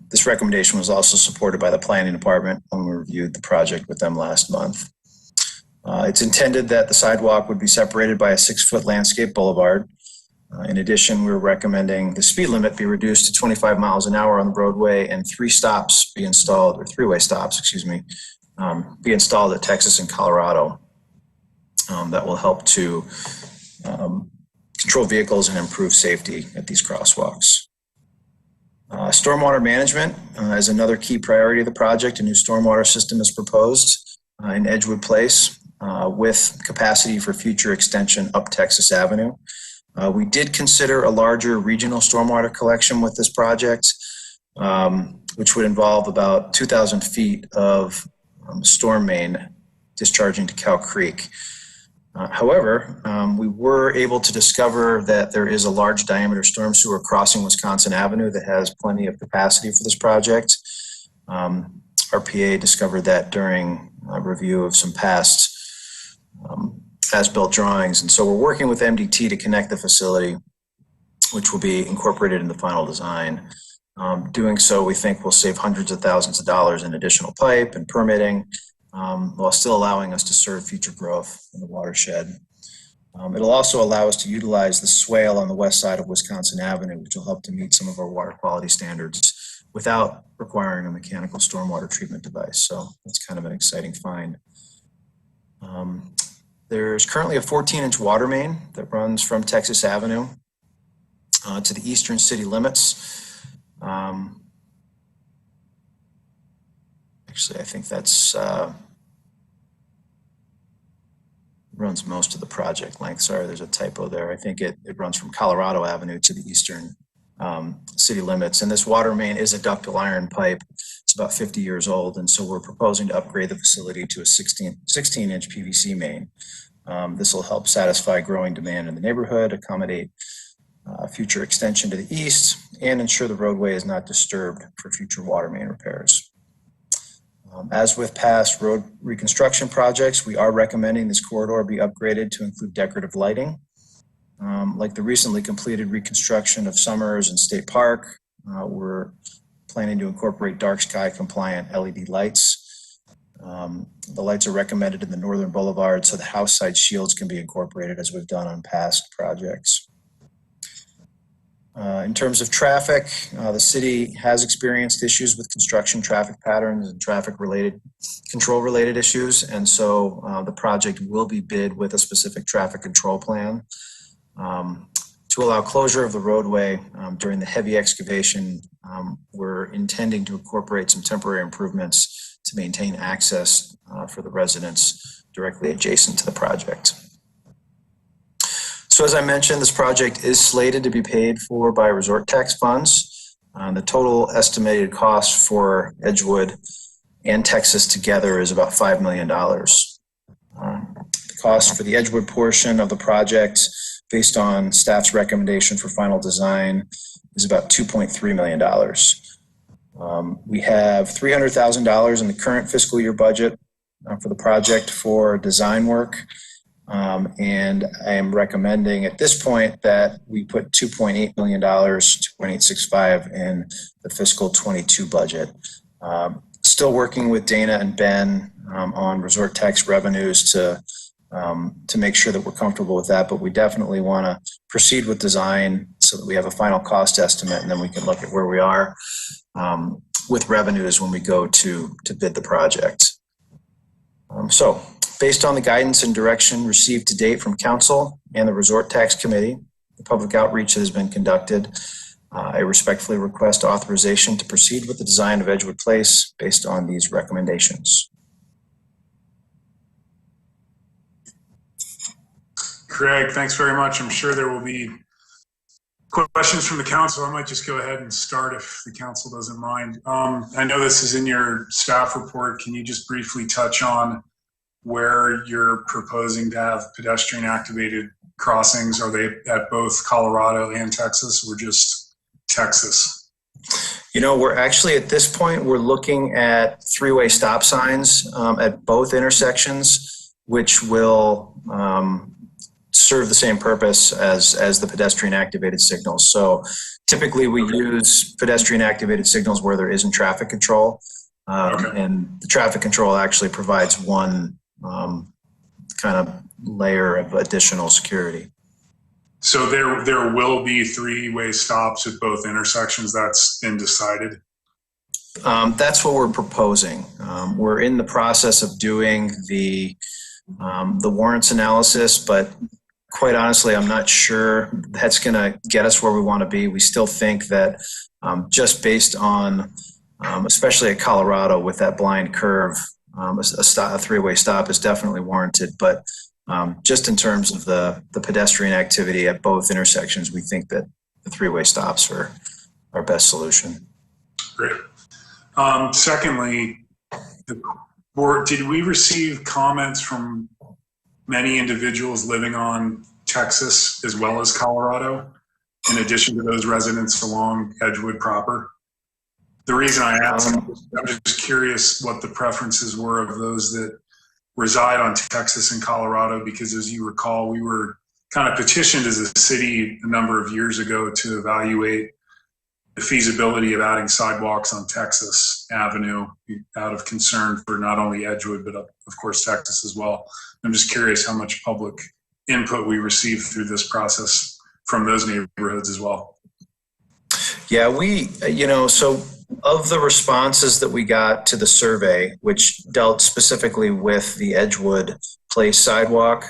This recommendation was also supported by the planning department when we reviewed the project with them last month. It's intended that the sidewalk would be separated by a 6-foot landscape boulevard. In addition, we're recommending the speed limit be reduced to 25 miles an hour on the roadway and 3 stops be installed, or 3-way stops, excuse me, be installed at Texas and Colorado. That will help to control vehicles and improve safety at these crosswalks. Stormwater management is another key priority of the project. A new stormwater system is proposed in Edgewood Place with capacity for future extension up Texas Avenue. We did consider a larger regional stormwater collection with this project, which would involve about 2,000 feet of storm main discharging to Cow Creek. However, we were able to discover that there is a large diameter storm sewer crossing Wisconsin Avenue that has plenty of capacity for this project. RPA discovered that during a review of some past as-built drawings. And so we're working with MDT to connect the facility, which will be incorporated in the final design. Doing so, we think will save hundreds of thousands of dollars in additional pipe and permitting, while still allowing us to serve future growth in the watershed. It'll also allow us to utilize the swale on the west side of Wisconsin Avenue, which will help to meet some of our water quality standards without requiring a mechanical stormwater treatment device. So that's kind of an exciting find. There's currently a 14-inch water main that runs from Texas Avenue to the eastern city limits. Actually, I think that's runs most of the project length. Sorry, there's a typo there. I think it runs from Colorado Avenue to the eastern city limits. And this water main is a ductile iron pipe. It's about 50 years old. And so we're proposing to upgrade the facility to a 16-inch PVC main. This will help satisfy growing demand in the neighborhood, accommodate future extension to the east, and ensure the roadway is not disturbed for future water main repairs. As with past road reconstruction projects, we are recommending this corridor be upgraded to include decorative lighting. Like the recently completed reconstruction of Summers and State Park, we're planning to incorporate dark sky compliant LED lights. The lights are recommended in the northern boulevard so the house side shields can be incorporated as we've done on past projects. In terms of traffic, the city has experienced issues with construction traffic patterns and control-related issues, and so the project will be bid with a specific traffic control plan. To allow closure of the roadway during the heavy excavation, we're intending to incorporate some temporary improvements to maintain access for the residents directly adjacent to the project. So as I mentioned, this project is slated to be paid for by resort tax funds. The total estimated cost for Edgewood and Texas together is about $5 million. The cost for the Edgewood portion of the project, based on staff's recommendation for final design, is about $2.3 million. We have $300,000 in the current fiscal year budget for the project for design work. And I am recommending at this point that we put $2.8 million, $2.865 in the fiscal 22 budget. Still working with Dana and Ben on resort tax revenues to make sure that we're comfortable with that, but we definitely want to proceed with design so that we have a final cost estimate, and then we can look at where we are with revenues when we go to bid the project. So based on the guidance and direction received to date from Council and the Resort Tax Committee, the public outreach that has been conducted, I respectfully request authorization to proceed with the design of Edgewood Place based on these recommendations. Craig, thanks very much. I'm sure there will be questions from the council. I might just go ahead and start if the council doesn't mind. I know this is in your staff report. Can you just briefly touch on where you're proposing to have pedestrian activated crossings? Are they at both Colorado and Texas, or just Texas? You know, we're actually at this point, we're looking at 3-way stop signs at both intersections, which will serve the same purpose as the pedestrian activated signals. So typically we use pedestrian activated signals where there isn't traffic control. And the traffic control actually provides one kind of layer of additional security. So there will be three-way stops at both intersections. That's been decided. That's what we're proposing. We're in the process of doing the warrants analysis, but quite honestly, I'm not sure that's going to get us where we want to be. We still think that just based on, especially at Colorado with that blind curve, a three-way stop is definitely warranted. But just in terms of the pedestrian activity at both intersections, we think that the three-way stops are our best solution. Great. Secondly, did we receive comments from many individuals living on Texas as well as Colorado, in addition to those residents along Edgewood proper? The reason I ask, I'm just curious what the preferences were of those that reside on Texas and Colorado, because as you recall, we were kind of petitioned as a city a number of years ago to evaluate the feasibility of adding sidewalks on Texas Avenue out of concern for not only Edgewood, but of course Texas as well. I'm just curious how much public input we received through this process from those neighborhoods as well. Yeah, so of the responses that we got to the survey, which dealt specifically with the Edgewood Place sidewalk,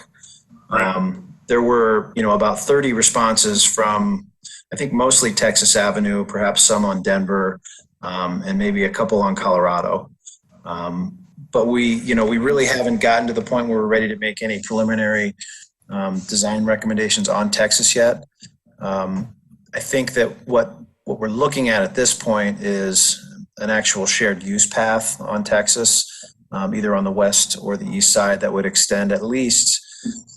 there were, about 30 responses from, I think, mostly Texas Avenue, perhaps some on Denver, and maybe a couple on Colorado. But we really haven't gotten to the point where we're ready to make any preliminary design recommendations on Texas yet. I think that what we're looking at this point is an actual shared use path on Texas, either on the west or the east side, that would extend at least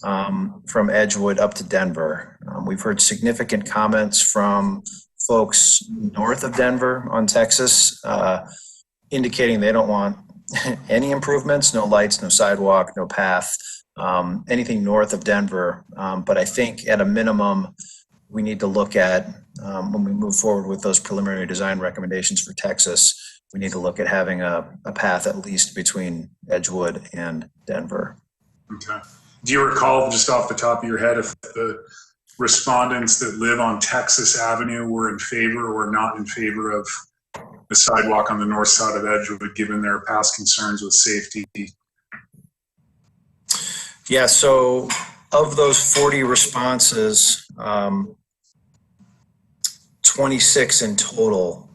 from Edgewood up to Denver. We've heard significant comments from folks north of Denver on Texas, indicating they don't want any improvements, no lights, no sidewalk, no path, anything north of Denver. But I think at a minimum, we need to look at, when we move forward with those preliminary design recommendations for Texas, we need to look at having a path at least between Edgewood and Denver. Okay. Do you recall, just off the top of your head, if the respondents that live on Texas Avenue were in favor or not in favor of the sidewalk on the north side of Edgewood, given their past concerns with safety? Yeah, so of those 40 responses, 26 in total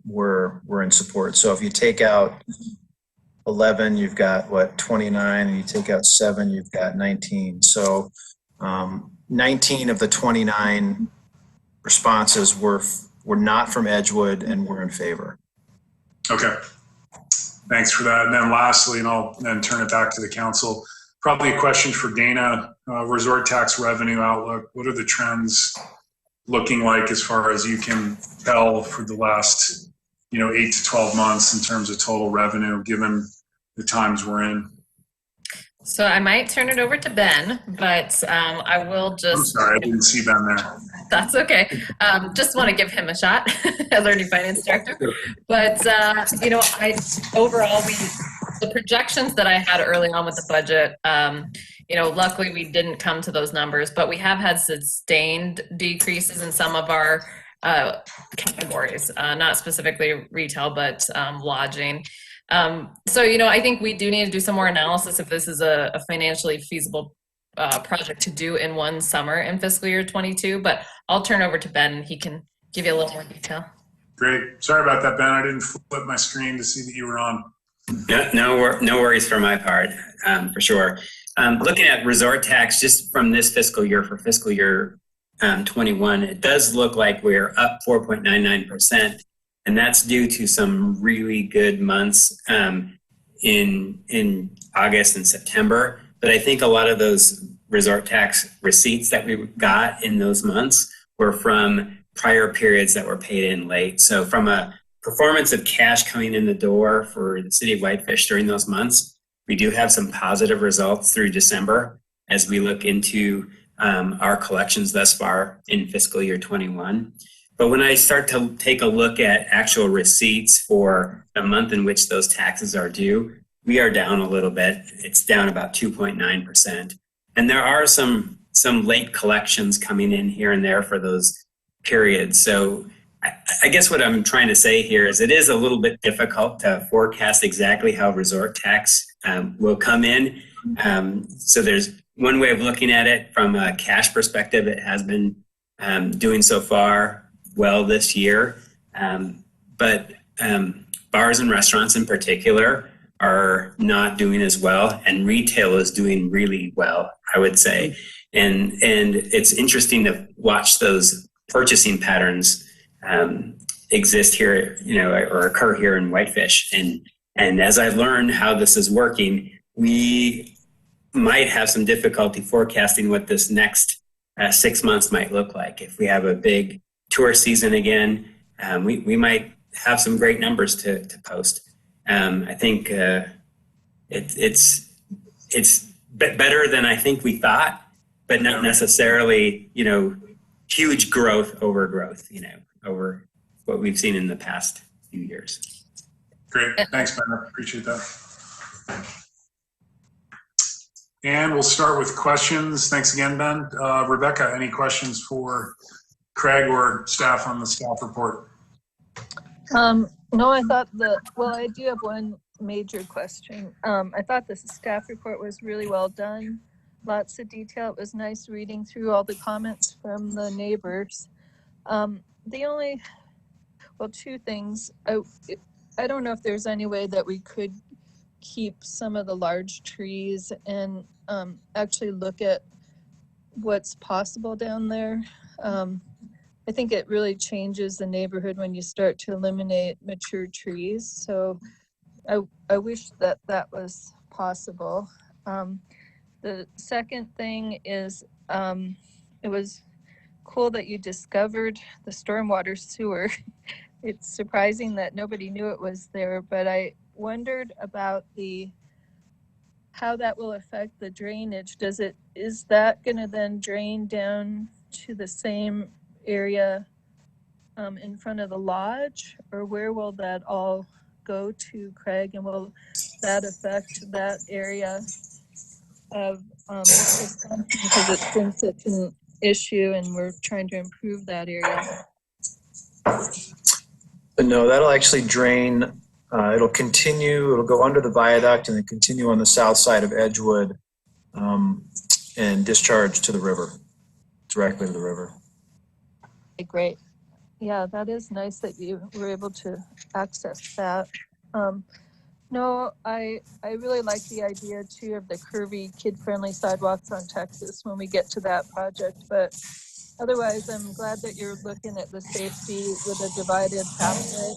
were in support. So if you take out 11, you've got 29, and you take out 7, you've got 19. So 19 of the 29 responses were not from Edgewood and were in favor. Okay, thanks for that. And then lastly, and I'll then turn it back to the council, probably a question for Dana, resort tax revenue outlook. What are the trends looking like as far as you can tell for the last 8 to 12 months in terms of total revenue, given the times we're in? So I might turn it over to Ben, but I will just... I'm sorry, I didn't see Ben there. That's okay. Just want to give him a shot as our new finance director. But, overall, the projections that I had early on with the budget, luckily we didn't come to those numbers, but we have had sustained decreases in some of our categories, not specifically retail, but lodging. I think we do need to do some more analysis if this is a financially feasible project to do in one summer in fiscal year 22, but I'll turn over to Ben and he can give you a little more detail. Great. Sorry about that, Ben. I didn't flip my screen to see that you were on. Yeah, no worries for my part, for sure. Looking at resort tax just from this fiscal year for fiscal year 21, it does look like we're up 4.99%. And that's due to some really good months in August and September. But I think a lot of those resort tax receipts that we got in those months were from prior periods that were paid in late. So from a performance of cash coming in the door for the city of Whitefish during those months, we do have some positive results through December as we look into our collections thus far in fiscal year 21. But when I start to take a look at actual receipts for the month in which those taxes are due, we are down a little bit. It's down about 2.9%. And there are some late collections coming in here and there for those periods. So I guess what I'm trying to say here is it is a little bit difficult to forecast exactly how resort tax will come in. So there's one way of looking at it from a cash perspective. It has been doing so far well this year. But bars and restaurants in particular are not doing as well, and retail is doing really well, I would say. And it's interesting to watch those purchasing patterns exist here, or occur here in Whitefish. And as I've learned how this is working, we might have some difficulty forecasting what this next 6 months might look like. If we have a big tour season again, we might have some great numbers to post. I think it's better than I think we thought, but not necessarily, huge growth over growth, over what we've seen in the past few years. Great. Thanks, Ben. I appreciate that. And we'll start with questions. Thanks again, Ben. Rebecca, any questions for Craig or staff on the staff report? No, I thought I do have one major question. I thought the staff report was really well done. Lots of detail. It was nice reading through all the comments from the neighbors. Two things. I don't know if there's any way that we could keep some of the large trees and actually look at what's possible down there. I think it really changes the neighborhood when you start to eliminate mature trees. So I wish that was possible. The second thing is it was cool that you discovered the stormwater sewer. It's surprising that nobody knew it was there, but I wondered about how that will affect the drainage. Is that going to then drain down to the same area in front of the lodge, or where will that all go to, Craig? And will that affect that area of Wisconsin, because it's been such an issue and we're trying to improve that area? But no, that'll actually drain. It'll go under the viaduct and then continue on the south side of Edgewood and discharge to the river, directly to the river. Okay, great. Yeah, that is nice that you were able to access that. No, I really like the idea too of the curvy, kid-friendly sidewalks on Texas when we get to that project. But otherwise, I'm glad that you're looking at the safety with a divided pathway.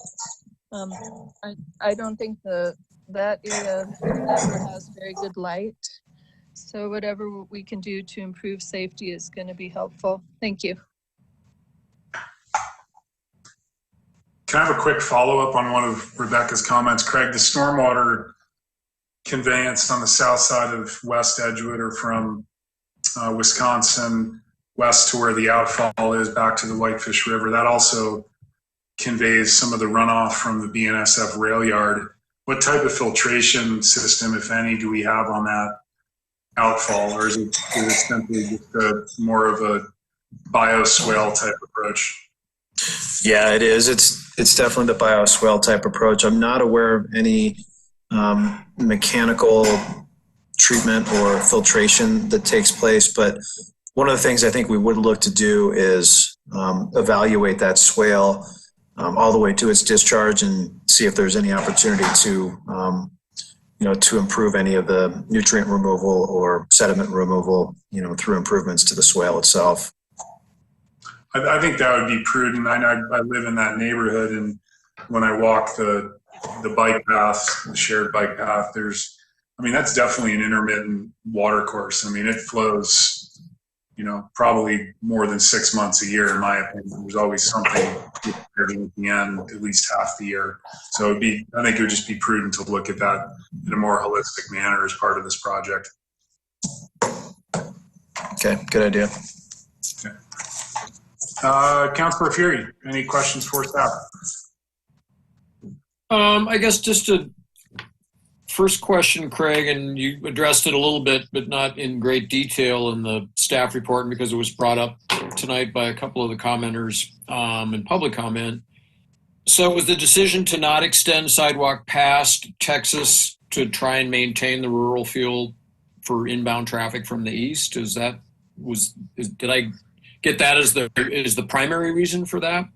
I don't think that area ever has very good light. So whatever we can do to improve safety is going to be helpful. Thank you. Can I have a quick follow-up on one of Rebecca's comments? Craig, the stormwater conveyance on the south side of West Edgewood, or from Wisconsin west to where the outfall is back to the Whitefish River, that also conveys some of the runoff from the BNSF rail yard. What type of filtration system, if any, do we have on that outfall, or is it simply just more of a bioswale type approach? Yeah, it is. It's definitely the bioswale type approach. I'm not aware of any mechanical treatment or filtration that takes place, but one of the things I think we would look to do is evaluate that swale all the way to its discharge and see if there's any opportunity to to improve any of the nutrient removal or sediment removal, through improvements to the swale itself. I think that would be prudent. I live in that neighborhood, and when I walk the bike path, the shared bike path, that's definitely an intermittent water course. It flows, probably more than 6 months a year, in my opinion. There's always something at the end, at least half the year. So I think it would just be prudent to look at that in a more holistic manner as part of this project. Okay, good idea. Okay. Councilor Fury, any questions for staff? I guess just to first question, Craig, and you addressed it a little bit, but not in great detail in the staff report because it was brought up tonight by a couple of the commenters in public comment. So was the decision to not extend sidewalk past Texas to try and maintain the rural feel for inbound traffic from the east? Did I get that as the primary reason for that?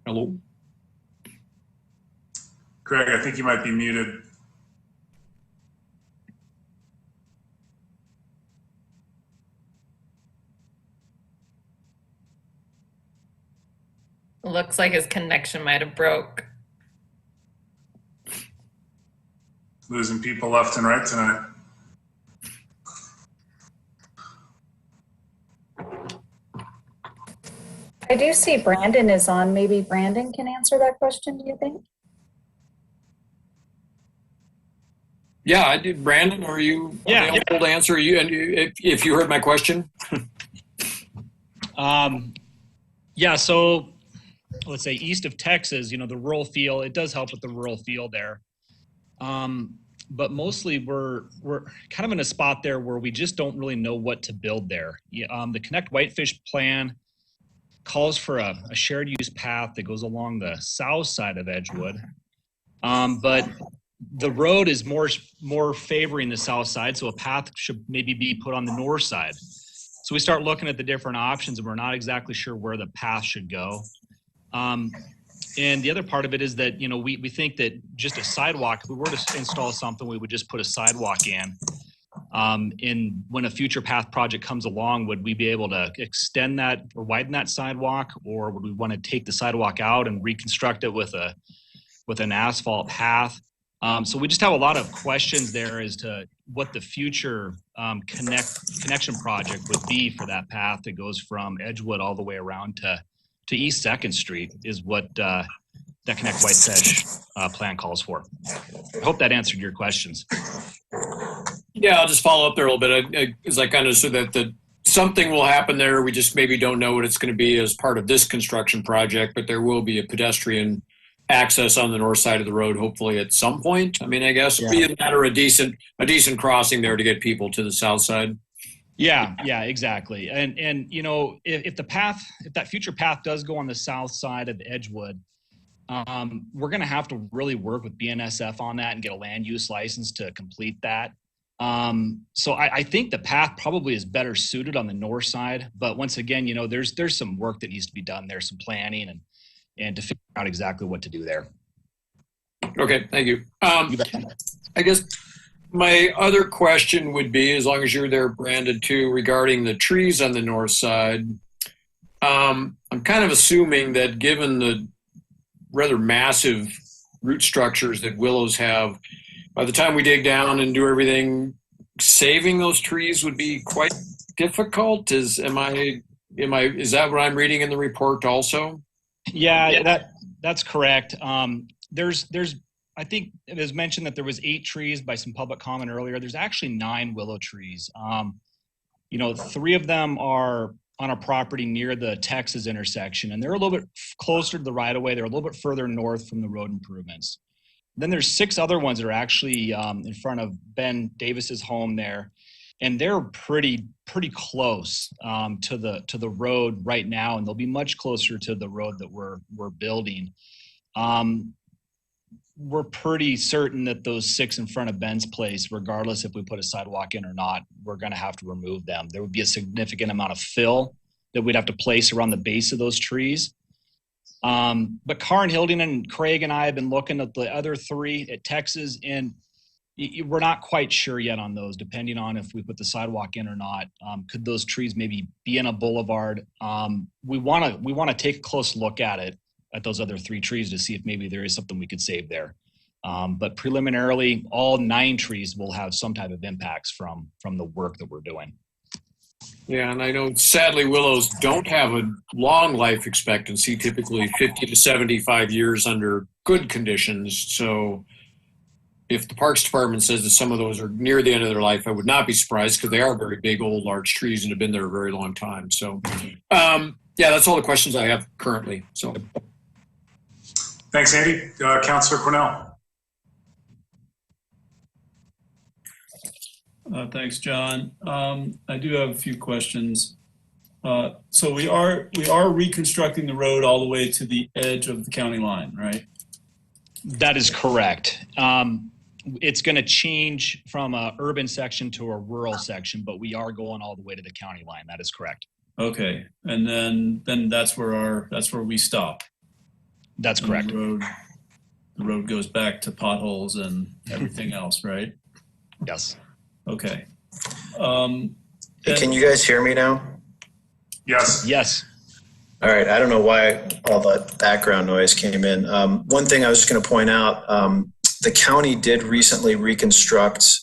Hello? Greg, I think you might be muted. Looks like his connection might have broke. Losing people left and right tonight. I do see Brandon is on. Maybe Brandon can answer that question, do you think? Yeah, I did. Brandon, are you available to answer? If you heard my question? Yeah, so let's say east of Texas, the rural feel, it does help with the rural feel there. But mostly we're kind of in a spot there where we just don't really know what to build there. The Connect Whitefish plan calls for a shared use path that goes along the south side of Edgewood. But the road is more favoring the south side, so a path should maybe be put on the north side. So we start looking at the different options and we're not exactly sure where the path should go. And the other part of it is that, we think that just a sidewalk, if we were to install something, we would just put a sidewalk in. And when a future path project comes along, would we be able to extend that or widen that sidewalk, or would we want to take the sidewalk out and reconstruct it with an asphalt path? So we just have a lot of questions there as to what the future connection project would be for that path that goes from Edgewood all the way around to East 2nd Street is what that Connect Whitefish plan calls for. I hope that answered your questions. Yeah, I'll just follow up there a little bit. As I kind of said that something will happen there. We just maybe don't know what it's going to be as part of this construction project, but there will be a pedestrian access on the north side of the road, hopefully at some point. I mean, I guess it'd be a matter of a decent crossing there to get people to the south side. Yeah, exactly. And if that future path does go on the south side of Edgewood, we're going to have to really work with BNSF on that and get a land use license to complete that. So I think the path probably is better suited on the north side, but once again, there's some work that needs to be done there, some planning and to figure out exactly what to do there. Okay, thank you. I guess my other question would be, as long as you're there, Brandon, too, regarding the trees on the north side. I'm kind of assuming that given the rather massive root structures that willows have, by the time we dig down and do everything, saving those trees would be quite difficult. Is that what I'm reading in the report also? Yeah, that's correct. I think it was mentioned that there was 8 trees by some public comment earlier. There's actually 9 willow trees. 3 of them are on a property near the Texas intersection, and they're a little bit closer to the right of way. They're a little bit further north from the road improvements. Then there's 6 other ones that are actually in front of Ben Davis's home there, and they're pretty close to the road right now, and they'll be much closer to the road that we're building. We're pretty certain that those 6 in front of Ben's place, regardless if we put a sidewalk in or not, we're going to have to remove them. There would be a significant amount of fill that we'd have to place around the base of those trees. But Karin Hilding and Craig and I have been looking at the other 3 at Texas, and we're not quite sure yet on those, depending on if we put the sidewalk in or not. Could those trees maybe be in a boulevard? We want to take a close look at those other 3 trees to see if maybe there is something we could save there. But preliminarily, all 9 trees will have some type of impacts from the work that we're doing. Yeah, and I know sadly willows don't have a long life expectancy, typically 50 to 75 years under good conditions. So if the Parks Department says that some of those are near the end of their life, I would not be surprised because they are very big, old, large trees and have been there a very long time. So Yeah, that's all the questions I have currently. So, Thanks, Andy. Councillor Cornell. Thanks, John. I do have a few questions. So we are reconstructing the road all the way to the edge of the county line, right? That is correct. It's going to change from a urban section to a rural section, but we are going all the way to the county line. That is correct. Okay, and then that's where we stop. That's correct. The road goes back to potholes and everything else, right? Yes. Okay. Hey, can you guys hear me now? Yes. Yes. All right. I don't know why all the background noise came in. One thing I was just going to point out, the county did recently reconstruct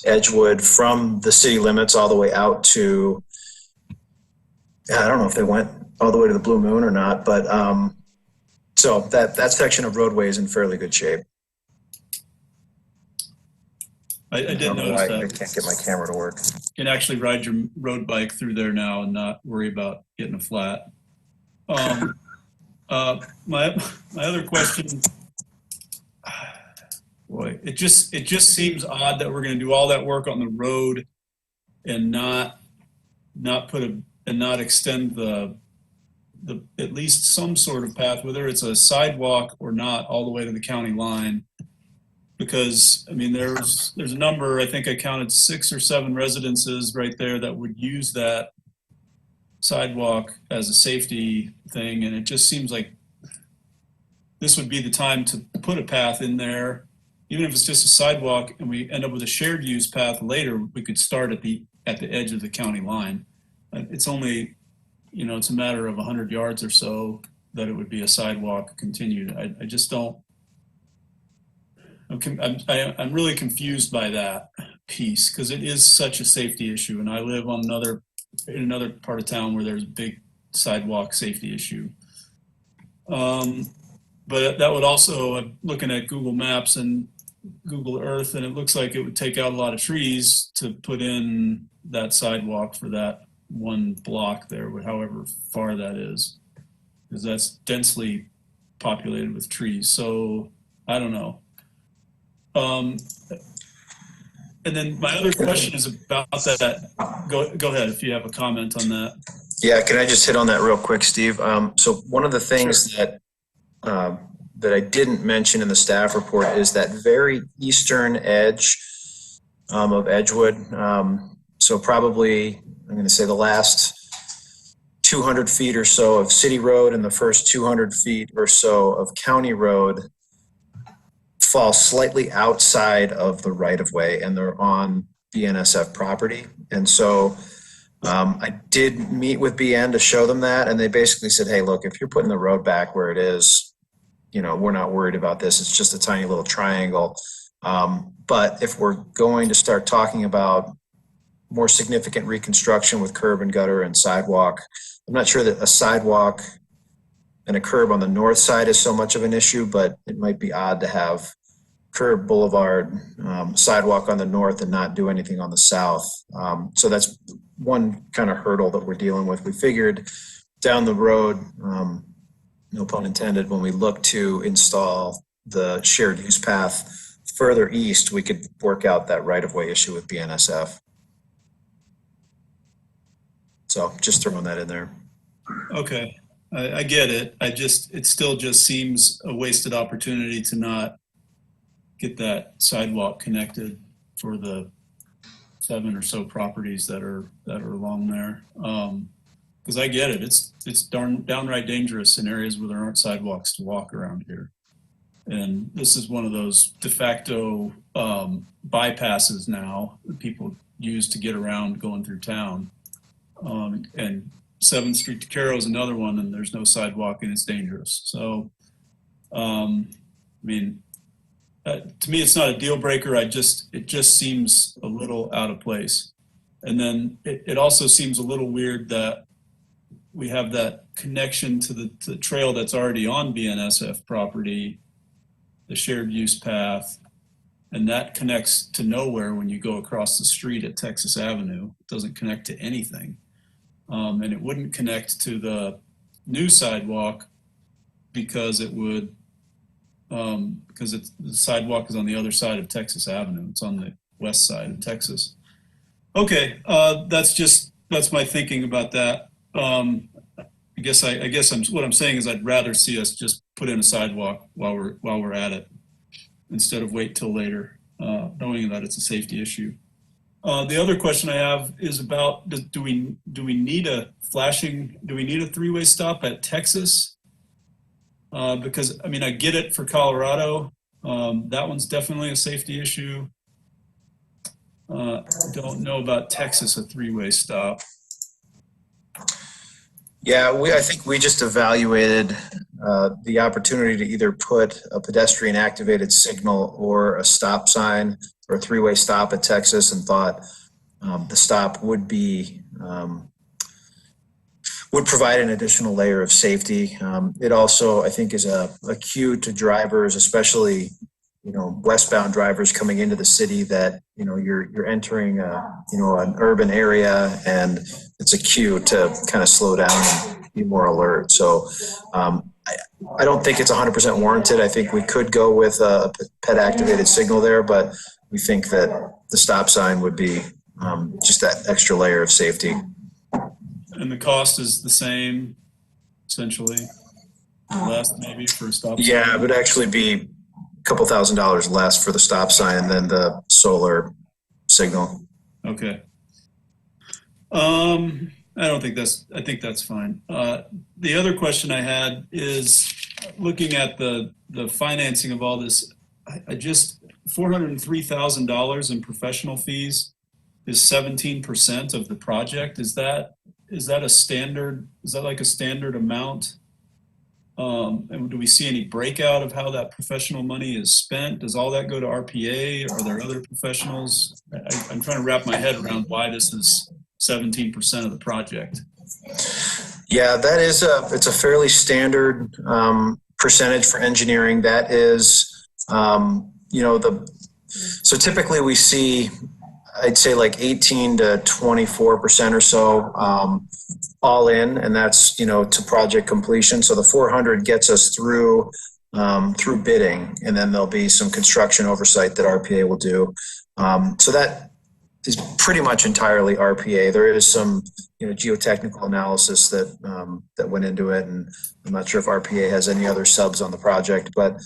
Edgewood from the city limits all the way out to, I don't know if they went all the way to the Blue Moon or not, but so that section of roadway is in fairly good shape. I did notice that. I can't get my camera to work. You can actually ride your road bike through there now and not worry about getting a flat. My other question, boy, it just seems odd that we're going to do all that work on the road and not extend the at least some sort of path, whether it's a sidewalk or not, all the way to the county line. Because I mean, there's a number, I think I counted 6 or 7 residences right there that would use that sidewalk as a safety thing. And it just seems like this would be the time to put a path in there, even if it's just a sidewalk and we end up with a shared use path later, we could start at the edge of the county line. It's only, it's a matter of 100 yards or so that it would be a sidewalk continued. I just don't, I'm really confused by that piece because it is such a safety issue, and I live on in another part of town where there's a big sidewalk safety issue. But that would also, I'm looking at Google Maps and Google Earth, and it looks like it would take out a lot of trees to put in that sidewalk for that one block there, however far that is, because that's densely populated with trees. So I don't know. And then my other question is about that. Go ahead if you have a comment on that. Yeah, can I just hit on that real quick, Steve? So one of the things that I didn't mention in the staff report is that very eastern edge of Edgewood. So probably, I'm going to say the last 200 feet or so of city road and the first 200 feet or so of county road fall slightly outside of the right-of-way, and they're on BNSF property. And so I did meet with BN to show them that, and they basically said, hey, look, if you're putting the road back where it is, we're not worried about this. It's just a tiny little triangle. But if we're going to start talking about more significant reconstruction with curb and gutter and sidewalk, I'm not sure that a sidewalk and a curb on the north side is so much of an issue, but it might be odd to have curb, boulevard, sidewalk on the north and not do anything on the south. So that's one kind of hurdle that we're dealing with. We figured down the road, no pun intended, when we look to install the shared use path further east, we could work out that right-of-way issue with BNSF. So just throwing that in there. Okay, I get it. It still just seems a wasted opportunity to not get that sidewalk connected for the 7 or so properties that are along there. Because I get it. It's downright dangerous in areas where there aren't sidewalks to walk around here. And this is one of those de facto bypasses now that people use to get around going through town. And 7th Street to Caro is another one, and there's no sidewalk and it's dangerous. So, to me, it's not a deal breaker. It just seems a little out of place. And then it also seems a little weird that we have that connection to the trail that's already on BNSF property, the shared use path, and that connects to nowhere when you go across the street at Texas Avenue. It doesn't connect to anything. And it wouldn't connect to the new sidewalk because it would, because the sidewalk is on the other side of Texas Avenue. It's on the west side of Texas. Okay, that's my thinking about that. I guess what I'm saying is I'd rather see us just put in a sidewalk while we're at it instead of wait till later, knowing that it's a safety issue. The other question I have is about do we need a three-way stop at Texas? Because I mean I get it for Colorado. That one's definitely a safety issue. Don't know about Texas, a three-way stop. Yeah, I think we just evaluated the opportunity to either put a pedestrian activated signal or a stop sign or a three-way stop at Texas, and thought the stop would provide an additional layer of safety. It also, I think, is a cue to drivers, especially westbound drivers coming into the city, that you're entering an urban area, and it's a cue to kind of slow down and be more alert. So I don't think it's 100% warranted. I think we could go with a ped activated signal there, but we think that the stop sign would be just that extra layer of safety. And the cost is the same, essentially, less maybe for a stop sign? Yeah, it would actually be a couple $1,000s less for the stop sign than the solar signal. Okay. I think that's fine. The other question I had is looking at the financing of all this. I just $403,000 in professional fees is 17% of the project. Is that a standard? Is that like a standard amount? And do we see any breakout of how that professional money is spent? Does all that go to RPA? Are there other professionals? I'm trying to wrap my head around why this is 17% of the project. Yeah, that is it's a fairly standard percentage for engineering. That is, so typically we see, I'd say like 18 to 24% or so all in, and that's, to project completion. So the 400 gets us through bidding, and then there'll be some construction oversight that RPA will do. So that is pretty much entirely RPA. There is some, geotechnical analysis that went into it, and I'm not sure if RPA has any other subs on the project, but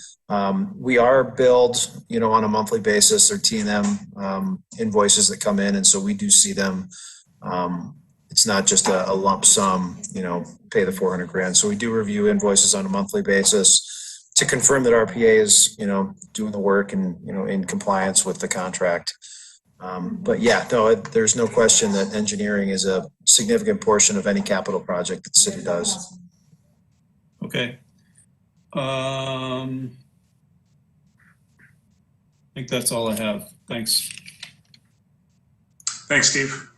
we are billed, on a monthly basis. Or T&M invoices that come in, and so we do see them. It's not just a lump sum, pay the 400 grand. So we do review invoices on a monthly basis to confirm that RPA is, doing the work and, in compliance with the contract. But yeah, no, there's no question that engineering is a significant portion of any capital project that the city does. Okay. I think that's all I have. Thanks. Thanks, Steve.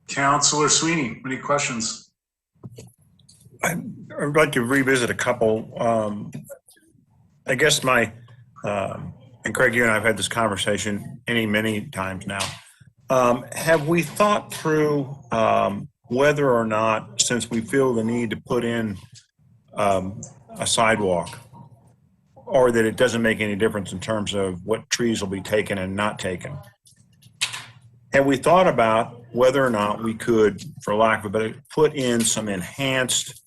Councilor Sweeney, any questions? I'd like to revisit a couple. I guess and Craig, you and I have had this conversation many times now. Have we thought through whether or not, since we feel the need to put in a sidewalk, or that it doesn't make any difference in terms of what trees will be taken and not taken, have we thought about whether or not we could, for lack of a better, put in some enhanced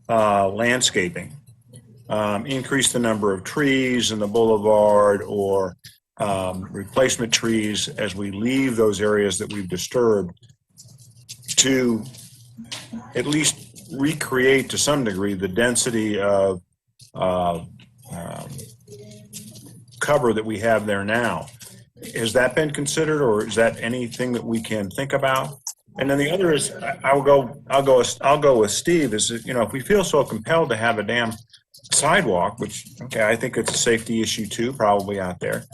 landscaping? Increase the number of trees in the boulevard, or replacement trees as we leave those areas that we've disturbed, to at least recreate to some degree the density of cover that we have there now. Has that been considered, or is that anything that we can think about? And then the other is, I'll go with Steve. Is that, if we feel so compelled to have a damn sidewalk, which, okay, I think it's a safety issue too, probably out there,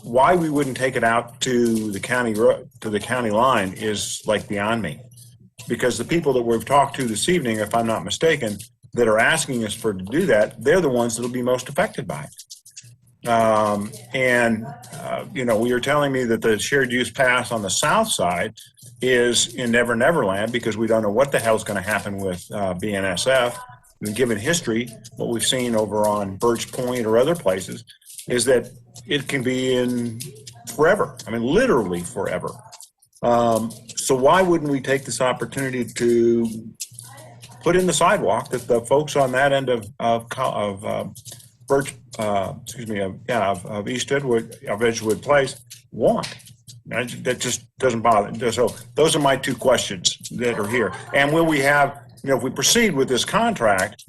why we wouldn't take it out to the county road, to the county line, is like beyond me. Because the people that we've talked to this evening, if I'm not mistaken, that are asking us to do that, they're the ones that'll be most affected by it. We were telling me that the shared use path on the south side is in Never Never Land, because we don't know what the hell's going to happen with BNSF. And given history, what we've seen over on Birch Point or other places is that it can be in forever. I mean, literally forever. So why wouldn't we take this opportunity to put in the sidewalk that the folks on that end of East Edgewood Place want? That just doesn't bother. So those are my two questions that are here. And will we have, if we proceed with this contract,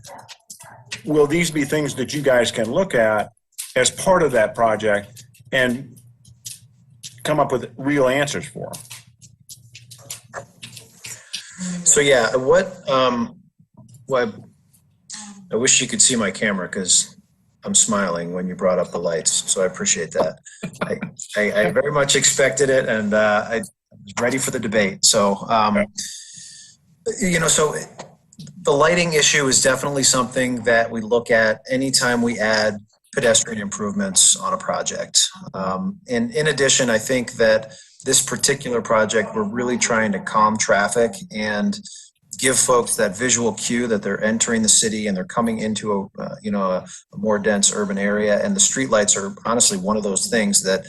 will these be things that you guys can look at as part of that project and come up with real answers for them? So yeah, I wish you could see my camera because I'm smiling when you brought up the lights, so I appreciate that. I very much expected it, and I was ready for the debate. So, so the lighting issue is definitely something that we look at anytime we add pedestrian improvements on a project. And in addition, I think that this particular project, we're really trying to calm traffic and give folks that visual cue that they're entering the city and they're coming into a more dense urban area. And the streetlights are honestly one of those things that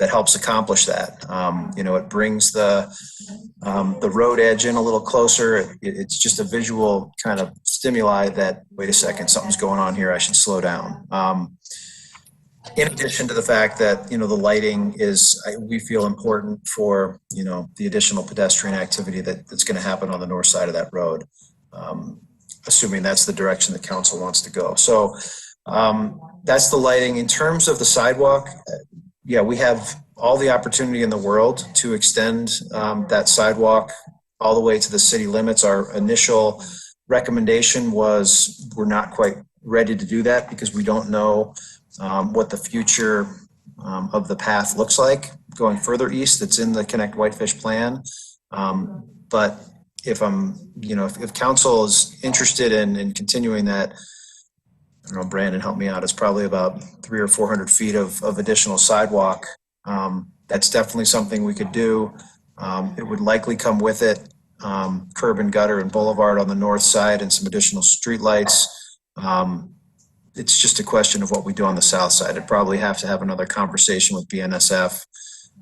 helps accomplish that. It brings the road edge in a little closer. It's just a visual kind of stimuli that, wait a second, something's going on here, I should slow down. In addition to the fact that, the lighting we feel important for, the additional pedestrian activity that's going to happen on the north side of that road, assuming that's the direction the council wants to go. So that's the lighting. In terms of the sidewalk, we have all the opportunity in the world to extend that sidewalk all the way to the city limits. Our initial recommendation was we're not quite ready to do that because we don't know what the future of the path looks like going further east. That's in the Connect Whitefish plan. But if if council is interested in continuing that, I don't know, Brandon, help me out. It's probably about 300 or 400 feet of additional sidewalk. That's definitely something we could do. It would likely come with it curb and gutter and boulevard on the north side and some additional streetlights. It's just a question of what we do on the south side. I'd probably have to have another conversation with BNSF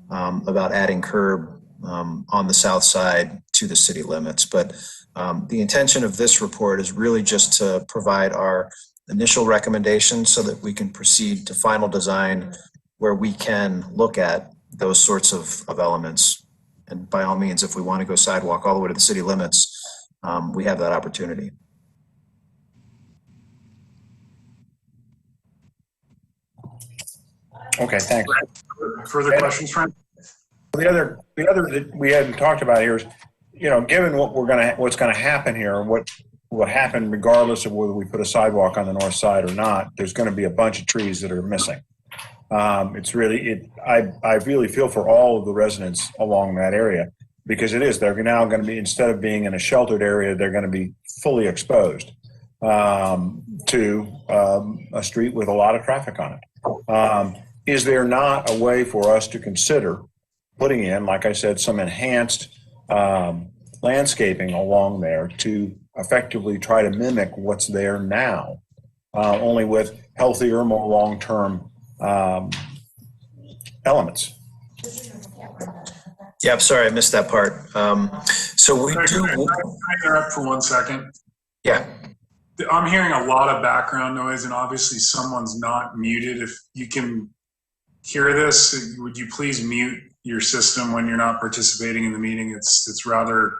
about adding curb on the south side to the city limits. But the intention of this report is really just to provide our initial recommendations so that we can proceed to final design where we can look at those sorts of elements. And by all means, if we want to go sidewalk all the way to the city limits, we have that opportunity. Okay, thanks. Further questions, Frank? The other that we hadn't talked about here is, given what's gonna happen here, what will happen regardless of whether we put a sidewalk on the north side or not, there's gonna be a bunch of trees that are missing. I really feel for all of the residents along that area because they're now gonna be, instead of being in a sheltered area, they're gonna be fully exposed to a street with a lot of traffic on it. Is there not a way for us to consider putting in, like I said, some enhanced landscaping along there to effectively try to mimic what's there now, only with healthier, more long-term elements? Yeah, I'm sorry, I missed that part. So we do. Can I interrupt for 1 second? Yeah. I'm hearing a lot of background noise, and obviously someone's not muted. If you can hear this, would you please mute your system when you're not participating in the meeting? It's rather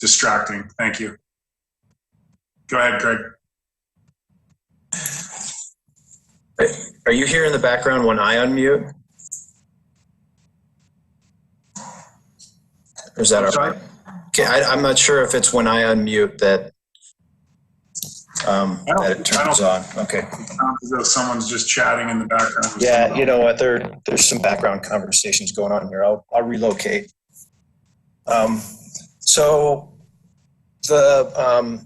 distracting. Thank you. Go ahead, Greg. Are you hearing the background when I unmute? Or is that all right? Okay, I'm not sure if it's when I unmute that it turns on. Okay. It sounds as though someone's just chatting in the background. Yeah, you know what? There's some background conversations going on here. I'll relocate. So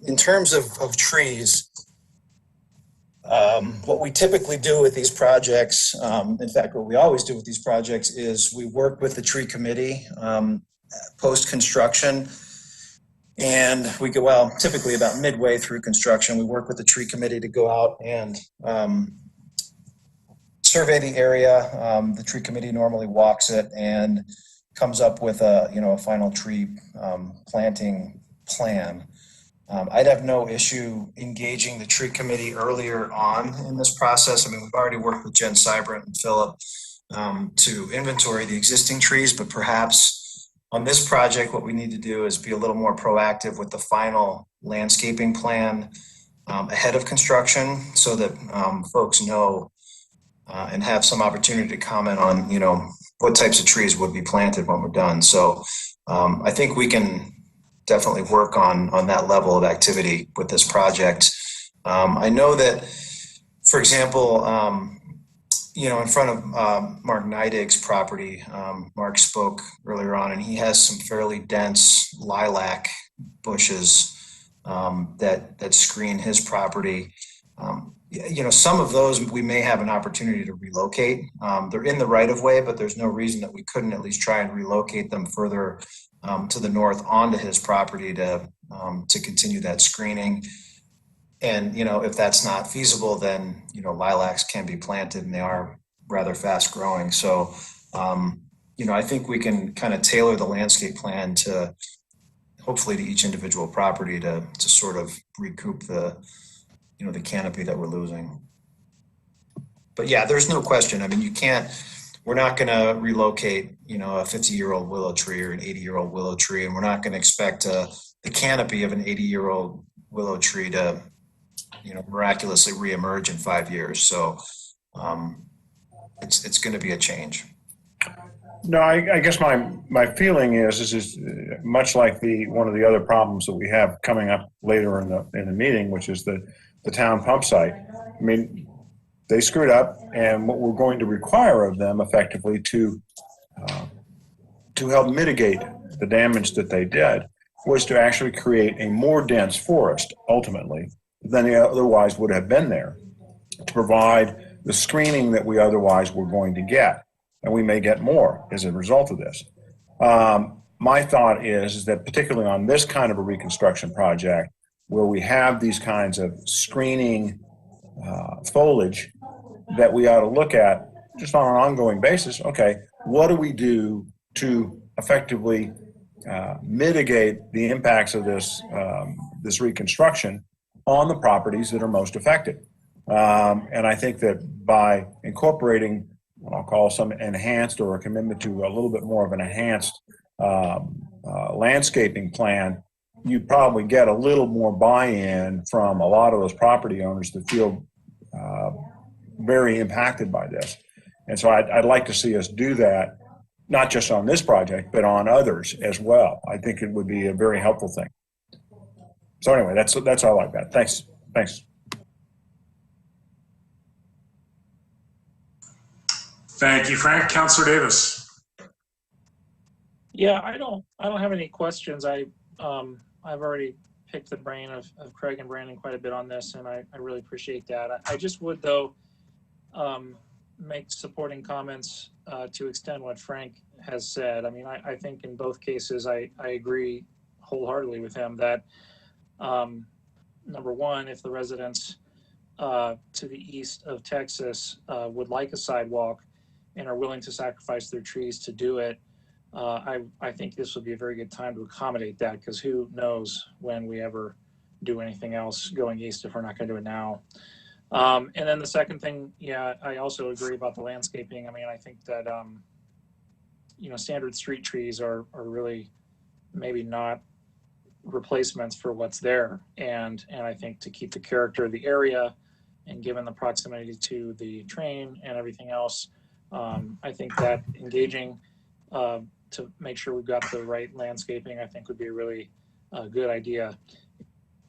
in terms of trees, what we typically do with these projects, in fact, what we always do with these projects is we work with the tree committee post-construction. And we go, well, typically about midway through construction, we work with the tree committee to go out and survey the area. The tree committee normally walks it and comes up with a final tree planting plan. I'd have no issue engaging the tree committee earlier on in this process. I mean, we've already worked with Jen Seibert and Philip to inventory the existing trees, but perhaps on this project, what we need to do is be a little more proactive with the final landscaping plan ahead of construction so that folks know and have some opportunity to comment on, what types of trees would be planted when we're done. So I think we can definitely work on that level of activity with this project. I know that, for example, in front of Mark Neidig's property, Mark spoke earlier on, and he has some fairly dense lilac bushes that screen his property. Some of those we may have an opportunity to relocate. They're in the right of way, but there's no reason that we couldn't at least try and relocate them further to the north onto his property to continue that screening. And, if that's not feasible, then, lilacs can be planted and they are rather fast growing. So, I think we can kind of tailor the landscape plan to hopefully to each individual property to sort of recoup the canopy that we're losing. But yeah, there's no question. I mean, we're not going to relocate, a 50-year-old willow tree or an 80-year-old willow tree, and we're not going to expect the canopy of an 80-year-old willow tree to, miraculously reemerge in 5 years. So it's going to be a change. No, I guess my feeling is much like one of the other problems that we have coming up later in the meeting, which is the town pump site. I mean, they screwed up, and what we're going to require of them effectively to help mitigate the damage that they did was to actually create a more dense forest ultimately than they otherwise would have been there to provide the screening that we otherwise were going to get. And we may get more as a result of this. My thought is that particularly on this kind of a reconstruction project, where we have these kinds of screening foliage, that we ought to look at just on an ongoing basis. Okay, what do we do to effectively mitigate the impacts of this reconstruction on the properties that are most affected? And I think that by incorporating what I'll call some enhanced or a commitment to a little bit more of an enhanced landscaping plan, you probably get a little more buy-in from a lot of those property owners that feel very impacted by this. And so I'd like to see us do that, not just on this project, but on others as well. I think it would be a very helpful thing. So anyway, that's all I've got. Thanks. Thank you, Frank. Councilor Davis. Yeah, I don't have any questions. I've already picked the brain of Craig and Brandon quite a bit on this, and I really appreciate that. I just would, though, make supporting comments to extend what Frank has said. I mean, I think in both cases, I agree wholeheartedly with him that, number one, if the residents to the east of Texas would like a sidewalk and are willing to sacrifice their trees to do it, I think this would be a very good time to accommodate that, because who knows when we ever do anything else going east if we're not going to do it now. And then the second thing, yeah, I also agree about the landscaping. I mean, I think that, standard street trees are really maybe not replacements for what's there. And I think to keep the character of the area and given the proximity to the train and everything else, I think that engaging to make sure we've got the right landscaping, I think would be a really good idea.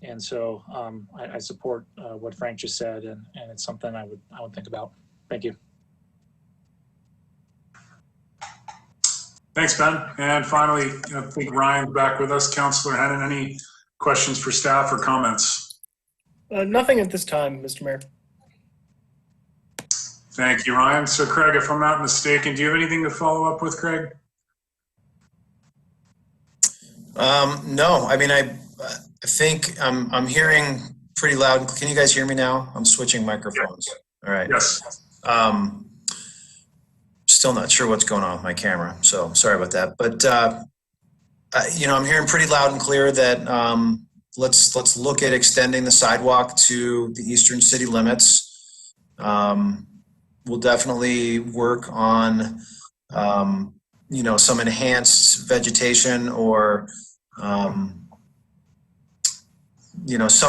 And so I support what Frank just said, and it's something I would think about. Thank you. Thanks, Ben. And finally, I think Ryan's back with us. Councilor Hennon, any questions for staff or comments? Nothing at this time, Mr. Mayor. Thank you, Ryan. So Craig, if I'm not mistaken, do you have anything to follow up with, Craig? No, I mean, I think I'm hearing pretty loud. Can you guys hear me now? I'm switching microphones. All right. Yes. Still not sure what's going on with my camera, so sorry about that. But I'm hearing pretty loud and clear that let's look at extending the sidewalk to the eastern city limits. We'll definitely work on some enhanced vegetation or some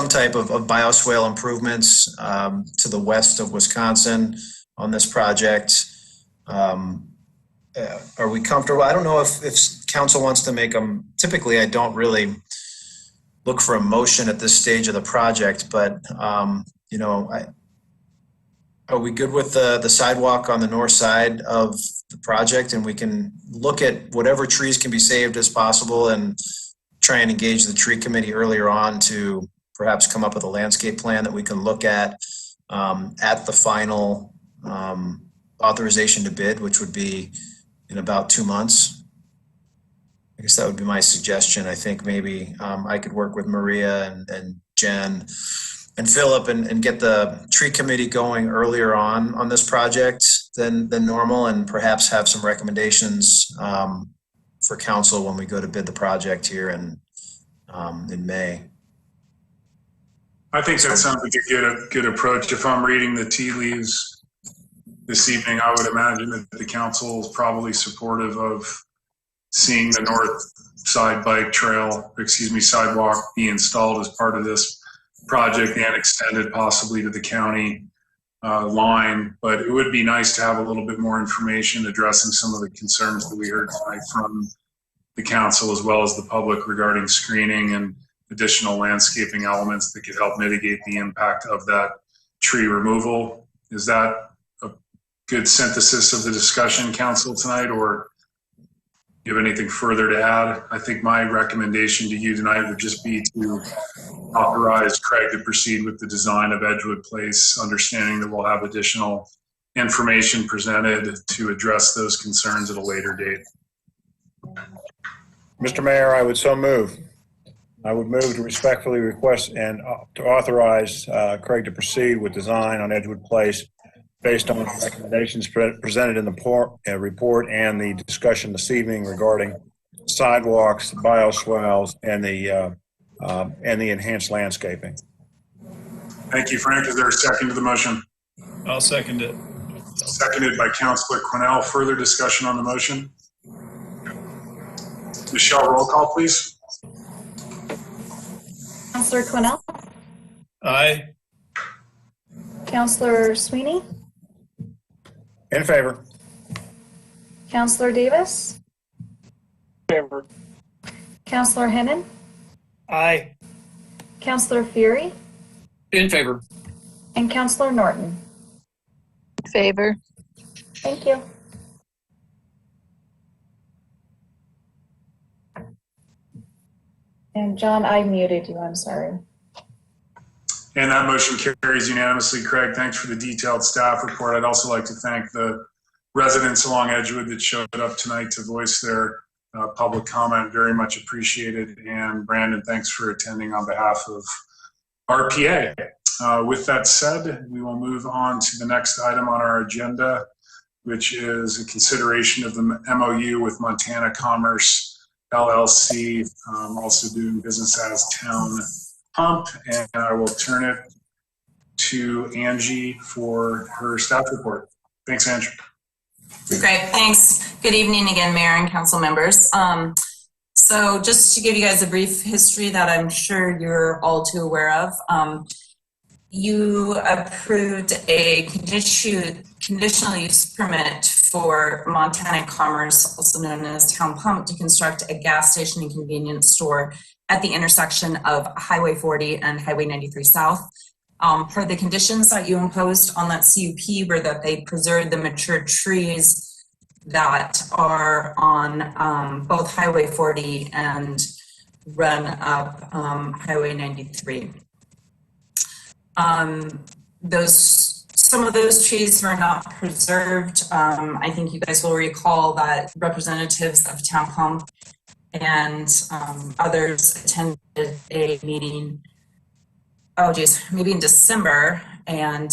type of bioswale improvements to the west of Wisconsin on this project. Are we comfortable? I don't know if council wants to make them. Typically, I don't really look for a motion at this stage of the project, but are we good with the sidewalk on the north side of the project? And we can look at whatever trees can be saved as possible and try and engage the tree committee earlier on to perhaps come up with a landscape plan that we can look at the final authorization to bid, which would be in about 2 months. I guess that would be my suggestion. I think maybe I could work with Maria and Jen and Philip and get the tree committee going earlier on this project than normal, and perhaps have some recommendations for council when we go to bid the project here in May. I think that sounds like a good approach. If I'm reading the tea leaves this evening, I would imagine that the council is probably supportive of seeing the north side sidewalk be installed as part of this project and extended possibly to the county line. But it would be nice to have a little bit more information addressing some of the concerns that we heard tonight from the council as well as the public regarding screening and additional landscaping elements that could help mitigate the impact of that tree removal. Is that a good synthesis of the discussion, council, tonight, or do you have anything further to add? I think my recommendation to you tonight would just be to authorize Craig to proceed with the design of Edgewood Place, understanding that we'll have additional information presented to address those concerns at a later date. Mr. Mayor, I would so move. I would move to respectfully request and to authorize Craig to proceed with design on Edgewood Place based on the recommendations presented in the report and the discussion this evening regarding sidewalks, bioswales, and the enhanced landscaping. Thank you, Frank. Is there a second to the motion? I'll second it. Seconded by Councilor Quinnell. Further discussion on the motion? Michelle, roll call, please. Councilor Quinnell? Aye. Councilor Sweeney? In favor. Councilor Davis? Favor. Councilor Hennon? Aye. Councilor Fury? In favor. And Councilor Norton? Favor. Thank you. And John, I muted you, I'm sorry. And that motion carries unanimously. Craig, thanks for the detailed staff report. I'd also like to thank the residents along Edgewood that showed up tonight to voice their public comment. Very much appreciated. And Brandon, thanks for attending on behalf of RPA. With that said, we will move on to the next item on our agenda, which is a consideration of the MOU with Montana Commerce LLC, also doing business as Town Pump. And I will turn it to Angie for her staff report. Thanks, Angie. Great, thanks. Good evening again, Mayor and council members. So just to give you guys a brief history that I'm sure you're all too aware of, you approved a conditional use permit for Montana Commerce, also known as Town Pump, to construct a gas station and convenience store at the intersection of Highway 40 and Highway 93 South. Per the conditions that you imposed on that CUP were that they preserve the mature trees that are on both Highway 40 and run up Highway 93. Some of those trees were not preserved. I think you guys will recall that representatives of Town Pump and others attended a meeting, oh geez, maybe in December, and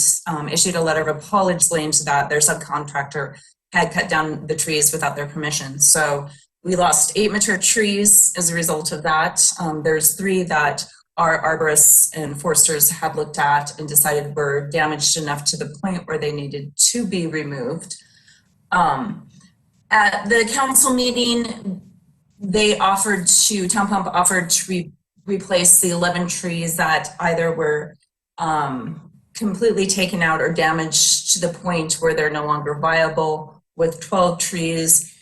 issued a letter of apology saying that their subcontractor had cut down the trees without their permission. So we lost 8 mature trees as a result of that. There's 3 that our arborists and foresters had looked at and decided were damaged enough to the point where they needed to be removed. At the council meeting, Town Pump offered to replace the 11 trees that either were completely taken out or damaged to the point where they're no longer viable with 12 trees.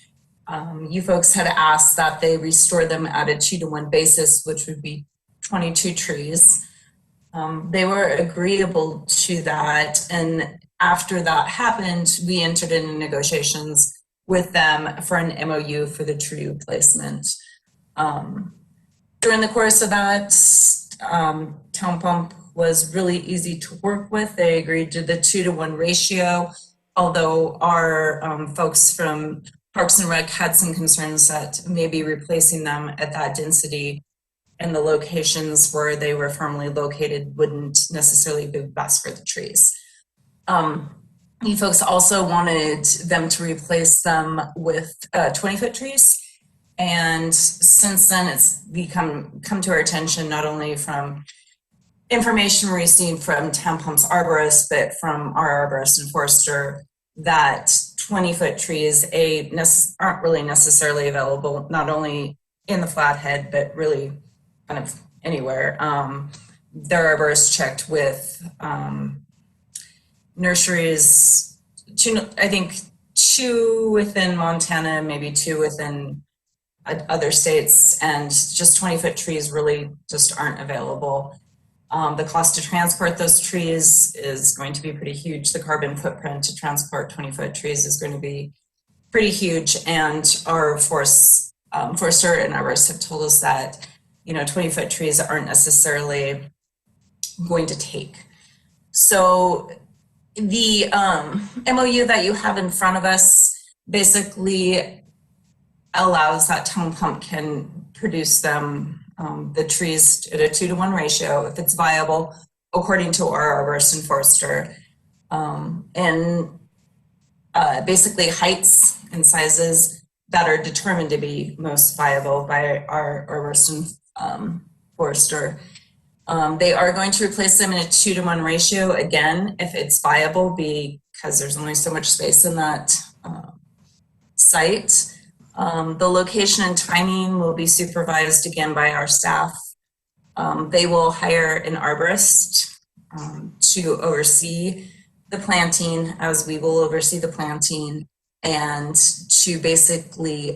You folks had asked that they restore them at a 2-to-1 basis, which would be 22 trees. They were agreeable to that. And after that happened, we entered into negotiations with them for an MOU for the tree replacement. During the course of that, Town Pump was really easy to work with. They agreed to the 2-to-1 ratio, although our folks from Parks and Rec had some concerns that maybe replacing them at that density and the locations where they were firmly located wouldn't necessarily be best for the trees. You folks also wanted them to replace them with 20-foot trees. And since then, it's come to our attention, not only from information we received from Town Pump's arborist, but from our arborist and forester, that 20-foot trees aren't really necessarily available, not only in the Flathead, but really kind of anywhere. Their arborist checked with nurseries, I think 2 within Montana, maybe 2 within other states, and just 20-foot trees really just aren't available. The cost to transport those trees is going to be pretty huge. The carbon footprint to transport 20-foot trees is going to be pretty huge, and our forester and arborists have told us that 20-foot trees aren't necessarily going to take. So the MOU that you have in front of us basically allows that Town Pump can produce them, the trees at a 2-to-1 ratio if it's viable, according to our arborist and forester, and basically heights and sizes that are determined to be most viable by our arborist and forester. They are going to replace them in a 2-to-1 ratio, again, if it's viable, because there's only so much space in that site. The location and timing will be supervised again by our staff. They will hire an arborist to oversee the planting, as we will oversee the planting, and to basically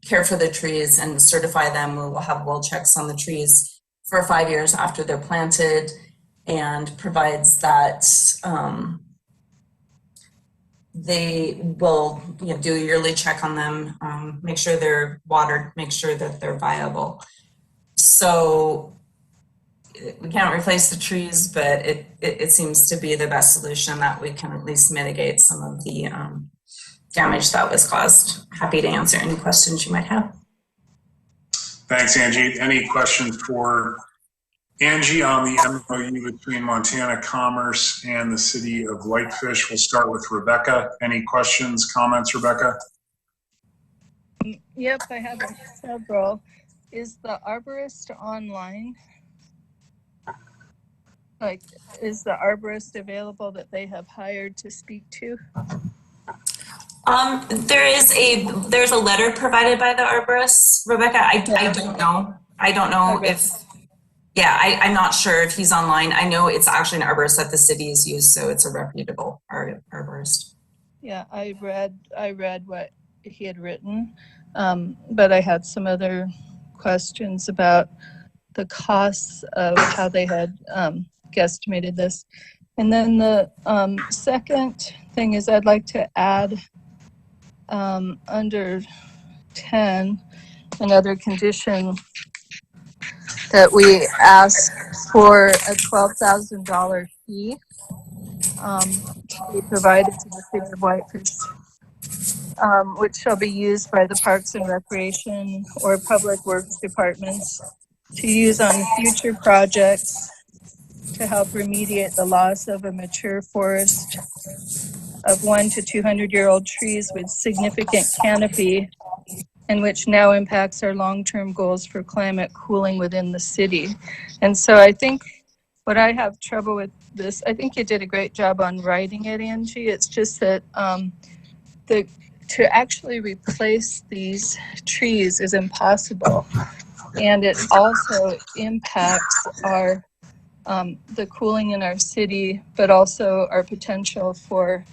care for the trees and certify them. We will have well checks on the trees for 5 years after they're planted, and provides that they will do a yearly check on them, make sure they're watered, make sure that they're viable. So we can't replace the trees, but it seems to be the best solution that we can at least mitigate some of the damage that was caused. Happy to answer any questions you might have. Thanks, Angie. Any questions for Angie on the MOU between Montana Commerce and the city of Whitefish? We'll start with Rebecca. Any questions, comments, Rebecca? Yep, I have several. Is the arborist online? Like, is the arborist available that they have hired to speak to? There's a letter provided by the arborist, Rebecca. I don't know. I don't know if, I'm not sure if he's online. I know it's actually an arborist that the city has used, so it's a reputable arborist. Yeah, I read what he had written, but I had some other questions about the costs of how they had guesstimated this. And then the second thing is I'd like to add under 10, another condition that we ask for a $12,000 fee to be provided to the city of Whitefish which shall be used by the Parks and Recreation or Public Works departments to use on future projects to help remediate the loss of a mature forest of 1 to 200-year-old trees with significant canopy, and which now impacts our long-term goals for climate cooling within the city. And so I think what I have trouble with this, I think you did a great job on writing it, Angie. It's just that to actually replace these trees is impossible. And it also impacts our the cooling in our city, but also our potential for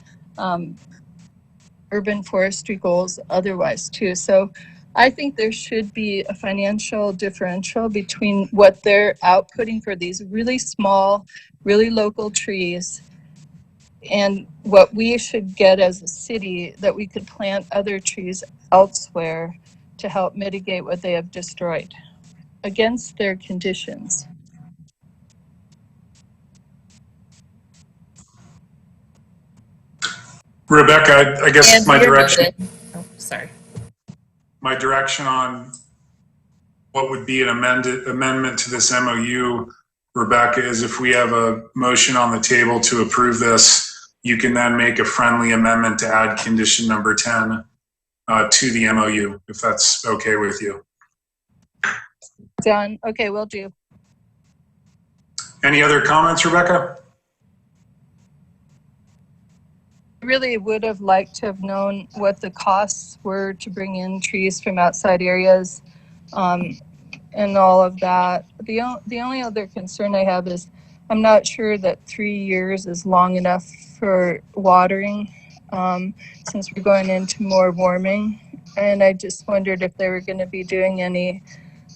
urban forestry goals otherwise too. So I think there should be a financial differential between what they're outputting for these really small, really local trees and what we should get as a city, that we could plant other trees elsewhere to help mitigate what they have destroyed against their conditions. Rebecca, I guess And my you're direction, muted. Oh, sorry. my direction on what would be an amendment to this MOU, Rebecca, is if we have a motion on the table to approve this, you can then make a friendly amendment to add condition number 10 to the MOU, if that's okay with you. Done. Okay, will do. Any other comments, Rebecca? Really would have liked to have known what the costs were to bring in trees from outside areas and all of that. The only other concern I have is I'm not sure that 3 years is long enough for watering since we're going into more warming. And I just wondered if they were going to be doing any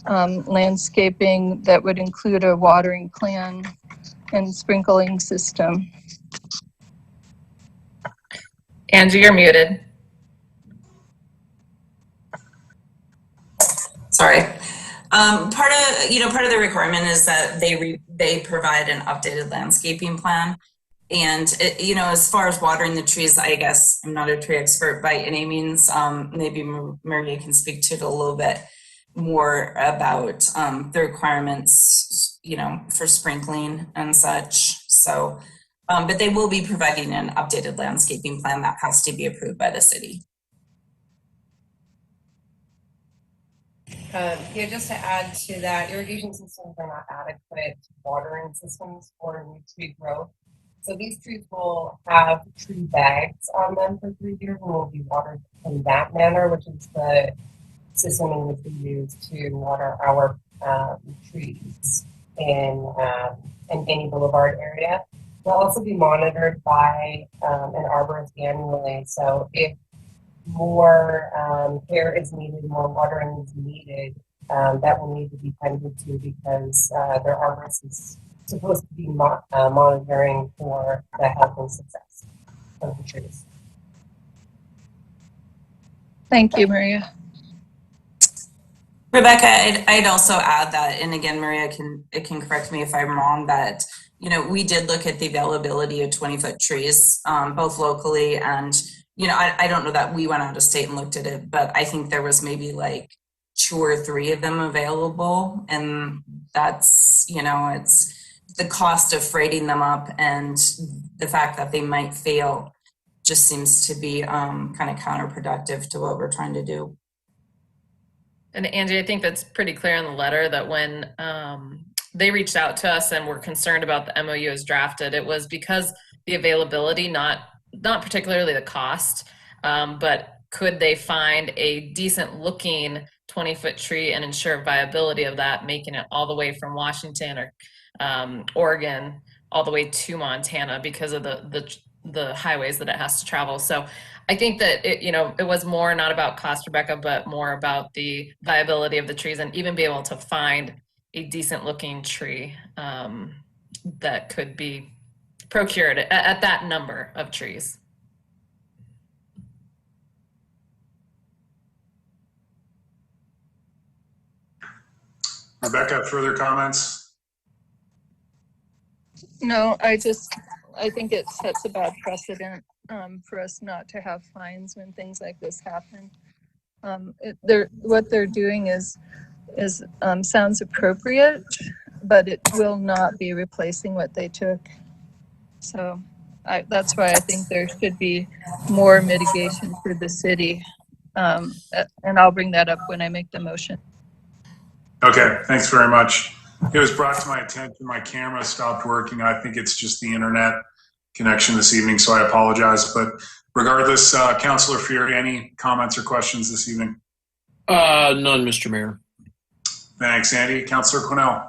landscaping that would include a watering plan and sprinkling system. Angie, you're muted. Sorry. Part of the requirement is that they provide an updated landscaping plan. And as far as watering the trees, I guess I'm not a tree expert by any means. Maybe Maria can speak to it a little bit more about the requirements, for sprinkling and such. So, but they will be providing an updated landscaping plan that has to be approved by the city. Yeah, just to add to that, irrigation systems are not adequate watering systems for new tree growth. So these trees will have tree bags on them for 3 years and will be watered in that manner, which is the system in which we use to water our trees in any boulevard area. They'll also be monitored by an arborist annually. So if more care is needed, more watering is needed, that will need to be tended to because their arborist is supposed to be monitoring for the health and success of the trees. Thank you, Maria. Rebecca, I'd also add that, and again, Maria can correct me if I'm wrong, that we did look at the availability of 20-foot trees, both locally and I don't know that we went out of state and looked at it, but I think there was maybe like 2 or 3 of them available, and that's it's the cost of freighting them up and the fact that they might fail just seems to be kind of counterproductive to what we're trying to do. And Angie, I think that's pretty clear in the letter that when they reached out to us and were concerned about the MOU as drafted, it was because the availability, not particularly the cost, but could they find a decent looking 20-foot tree and ensure viability of that, making it all the way from Washington or Oregon all the way to Montana because of the highways that it has to travel. So I think that it was more not about cost, Rebecca, but more about the viability of the trees and even be able to find a decent looking tree that could be procured at that number of trees. Rebecca, further comments? No, I think it sets a bad precedent for us not to have fines when things like this happen. What they're doing is sounds appropriate, but it will not be replacing what they took. So that's why I think there should be more mitigation for the city. And I'll bring that up when I make the motion. Okay, thanks very much. It was brought to my attention, my camera stopped working. I think it's just the internet connection this evening, so I apologize. But regardless, Councillor Fury, any comments or questions this evening? None, Mr. Mayor. Thanks, Andy. Councillor Quinnell.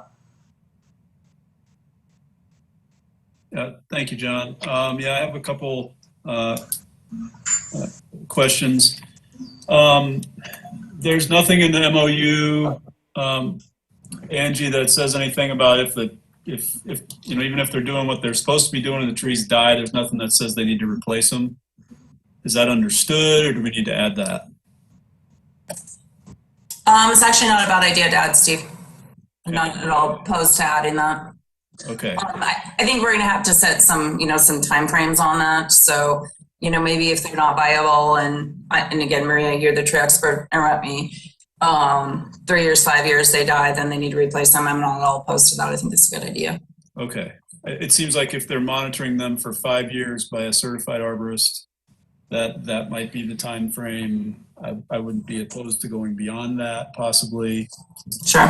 Thank you, John. Yeah, I have a couple questions. There's nothing in the MOU, Angie, that says anything about if you know, even if they're doing what they're supposed to be doing and the trees die, there's nothing that says they need to replace them. Is that understood, or do we need to add that? It's actually not a bad idea to add, Steve. I'm not at all opposed to adding that. Okay. I think we're going to have to set some, you know, some timeframes on that. So, you know, maybe if they're not viable, and again, Maria, you're the tree expert, interrupt me. 3 years, 5 years, they die, then they need to replace them. I'm not at all opposed to that. I think that's a good idea. Okay. It seems like if they're monitoring them for 5 years by a certified arborist, that might be the time frame. I wouldn't be opposed to going beyond that, possibly. Sure. I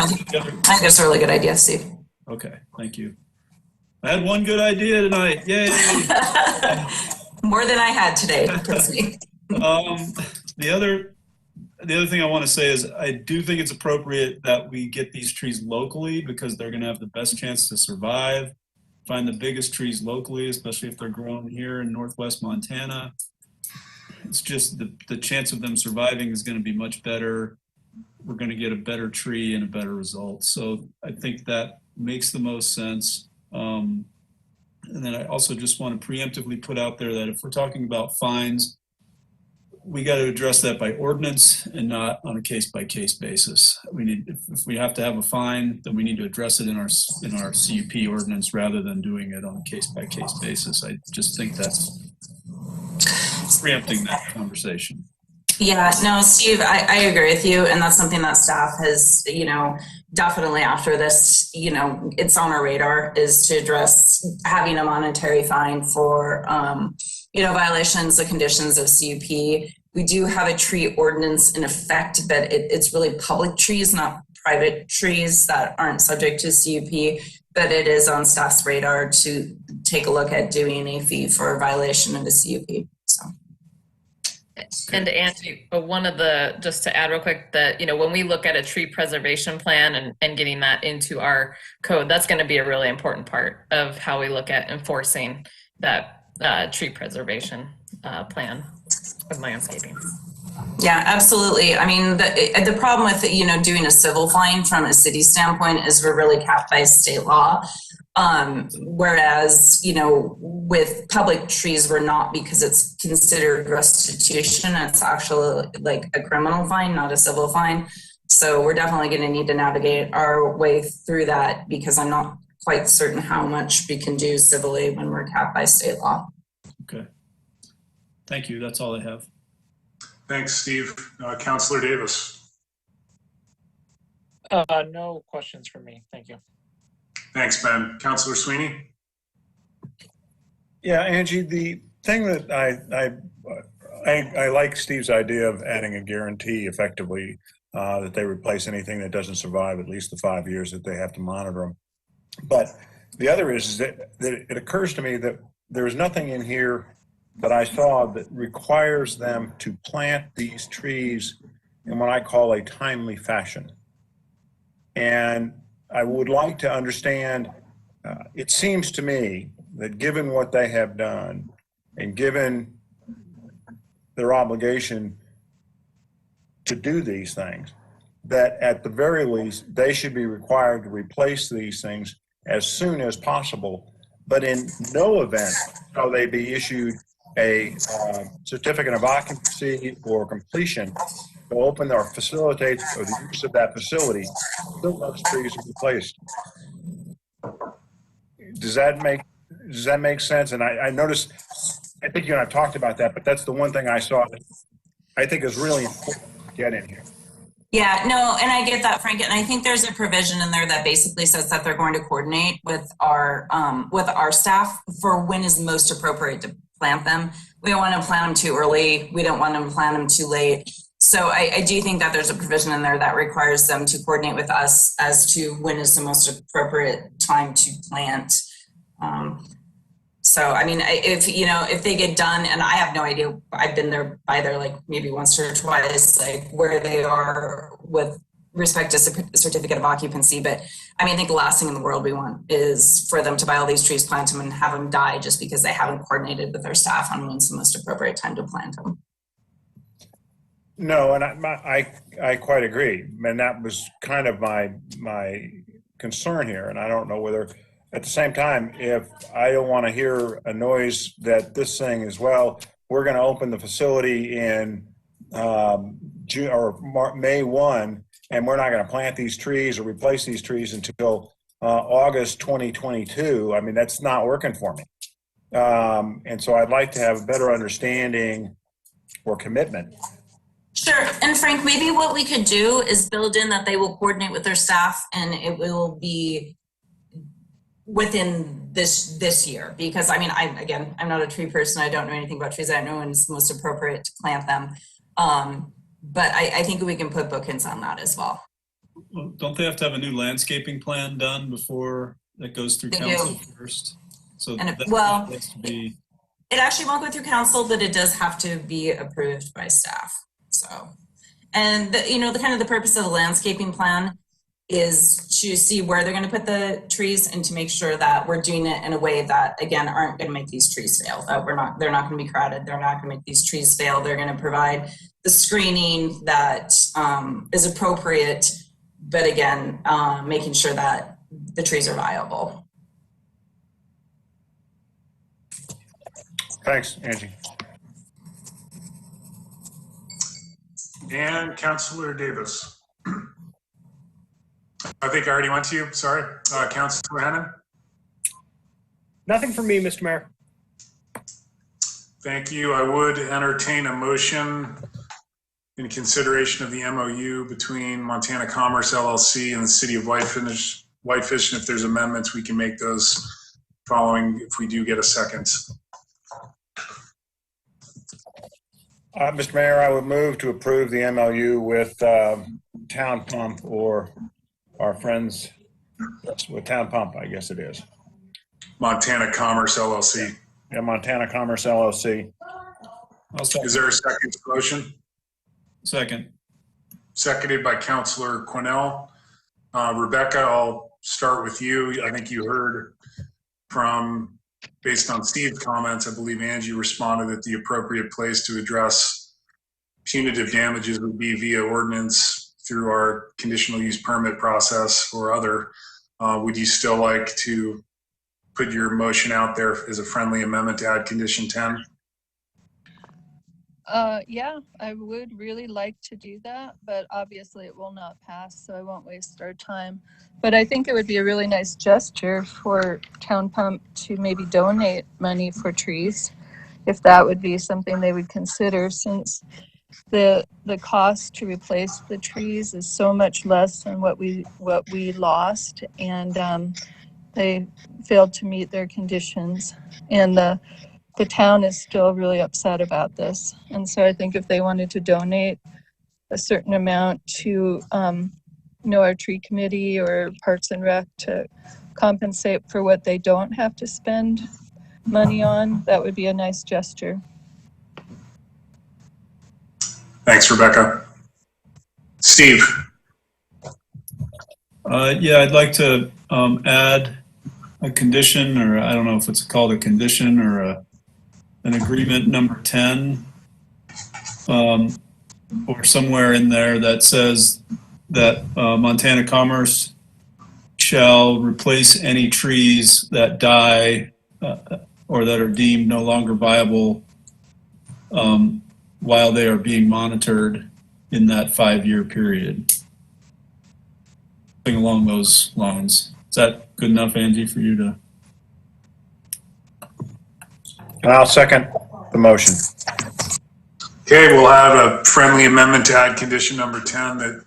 think that's a really good idea, Steve. Okay, thank you. I had one good idea tonight. Yay! More than I had today, trust me. The other thing I want to say is I do think it's appropriate that we get these trees locally, because they're going to have the best chance to survive. Find the biggest trees locally, especially if they're grown here in Northwest Montana. It's just the chance of them surviving is going to be much better. We're going to get a better tree and a better result. So I think that makes the most sense. And then I also just want to preemptively put out there that if we're talking about fines, we got to address that by ordinance and not on a case-by-case basis. We need, if we have to have a fine, then we need to address it in our CUP ordinance rather than doing it on a case-by-case basis. I just think that's preempting that conversation. Yeah, no, Steve, I agree with you. And that's something that staff has, you know, definitely after this, you know, it's on our radar, is to address having a monetary fine for, you know, violations of conditions of CUP. We do have a tree ordinance in effect, but it's really public trees, not private trees that aren't subject to CUP, but it is on staff's radar to take a look at doing a fee for a violation of the CUP, so. And Angie, one of the, just to add real quick, that, you know, when we look at a tree preservation plan and getting that into our code, that's going to be a really important part of how we look at enforcing that tree preservation plan of landscaping. Yeah, absolutely. I mean, the problem with, you know, doing a civil fine from a city standpoint is we're really capped by state law. Whereas, you know, with public trees, we're not, because it's considered restitution. It's actually like a criminal fine, not a civil fine. So we're definitely going to need to navigate our way through that, because I'm not quite certain how much we can do civilly when we're capped by state law. Okay. Thank you. That's all I have. Thanks, Steve. Councillor Davis. No questions from me. Thank you. Thanks, Ben. Councillor Sweeney. Yeah, Angie, the thing that I like Steve's idea of adding a guarantee effectively that they replace anything that doesn't survive at least the 5 years that they have to monitor them. But the other is that it occurs to me that there's nothing in here that I saw that requires them to plant these trees in what I call a timely fashion. And I would like to understand, it seems to me that given what they have done and given their obligation to do these things, that at the very least, they should be required to replace these things as soon as possible. But in no event shall they be issued a certificate of occupancy or completion to open or facilitate or the use of that facility until those trees are replaced. Does that make Does that make sense? And I noticed, I think you and I talked about that, but that's the one thing I saw that I think is really important to get in here. Yeah, no, and I get that, Frank, and I think there's a provision in there that basically says that they're going to coordinate with our staff for when is most appropriate to plant them. We don't want to plant them too early. We don't want to plant them too late. So I do think that there's a provision in there that requires them to coordinate with us as to when is the most appropriate time to plant. So, I mean, if they get done, and I have no idea, I've been there by there like maybe once or twice, like where they are with respect to certificate of occupancy. But I mean, I think the last thing in the world we want is for them to buy all these trees, plant them, and have them die just because they haven't coordinated with their staff on when's the most appropriate time to plant them. No, and I quite agree. And that was kind of my concern here. And I don't know whether, at the same time, if I don't want to hear a noise that this thing is, well, we're going to open the facility in June or May 1, and we're not going to plant these trees or replace these trees until August 2022. I mean, that's not working for me. And so I'd like to have a better understanding or commitment. Sure. And Frank, maybe what we could do is build in that they will coordinate with their staff and it will be within this year. Because I mean, I'm not a tree person. I don't know anything about trees. I don't know when it's most appropriate to plant them. But I think we can put bookends on that as well. Well, don't they have to have a new landscaping plan done before that goes through council first? So and that has to be... It actually won't go through council, but it does have to be approved by staff. So, and the kind of the purpose of the landscaping plan is to see where they're going to put the trees and to make sure that we're doing it in a way that, again, aren't going to make these trees fail. That they're not going to be crowded. They're not going to make these trees fail. They're going to provide the screening that is appropriate, but again, making sure that the trees are viable. Thanks, Angie. And Councillor Davis. I think I already went to you. Sorry. Councillor Hannan. Nothing for me, Mr. Mayor. Thank you. I would entertain a motion in consideration of the MOU between Montana Commerce LLC and the City of Whitefish. And if there's amendments, we can make those following if we do get a second. Mr. Mayor, I would move to approve the MOU with Town Pump or our friends with Town Pump, I guess it is. Montana Commerce LLC. Yeah, Montana Commerce LLC. Is there a second to the motion? Second. Seconded by Councillor Quinnell. Rebecca, I'll start with you. I think you heard from, based on Steve's comments, I believe Angie responded that the appropriate place to address punitive damages would be via ordinance through our conditional use permit process or other. Would you still like to put your motion out there as a friendly amendment to add condition 10? Yeah, I would really like to do that, but obviously it will not pass, so I won't waste our time. But I think it would be a really nice gesture for Town Pump to maybe donate money for trees, if that would be something they would consider, since the cost to replace the trees is so much less than what we lost, and they failed to meet their conditions, and the town is still really upset about this. And so I think if they wanted to donate a certain amount to our tree committee or Parks and Rec to compensate for what they don't have to spend money on, that would be a nice gesture. Thanks, Rebecca. Steve. Yeah, I'd like to add a condition, or I don't know if it's called a condition or an agreement number 10, or somewhere in there that says that Montana Commerce shall replace any trees that die or that are deemed no longer viable while they are being monitored in that 5-year period. Something along those lines. Is that good enough, Angie, for you to? And I'll second the motion. Okay, we'll have a friendly amendment to add condition number 10 that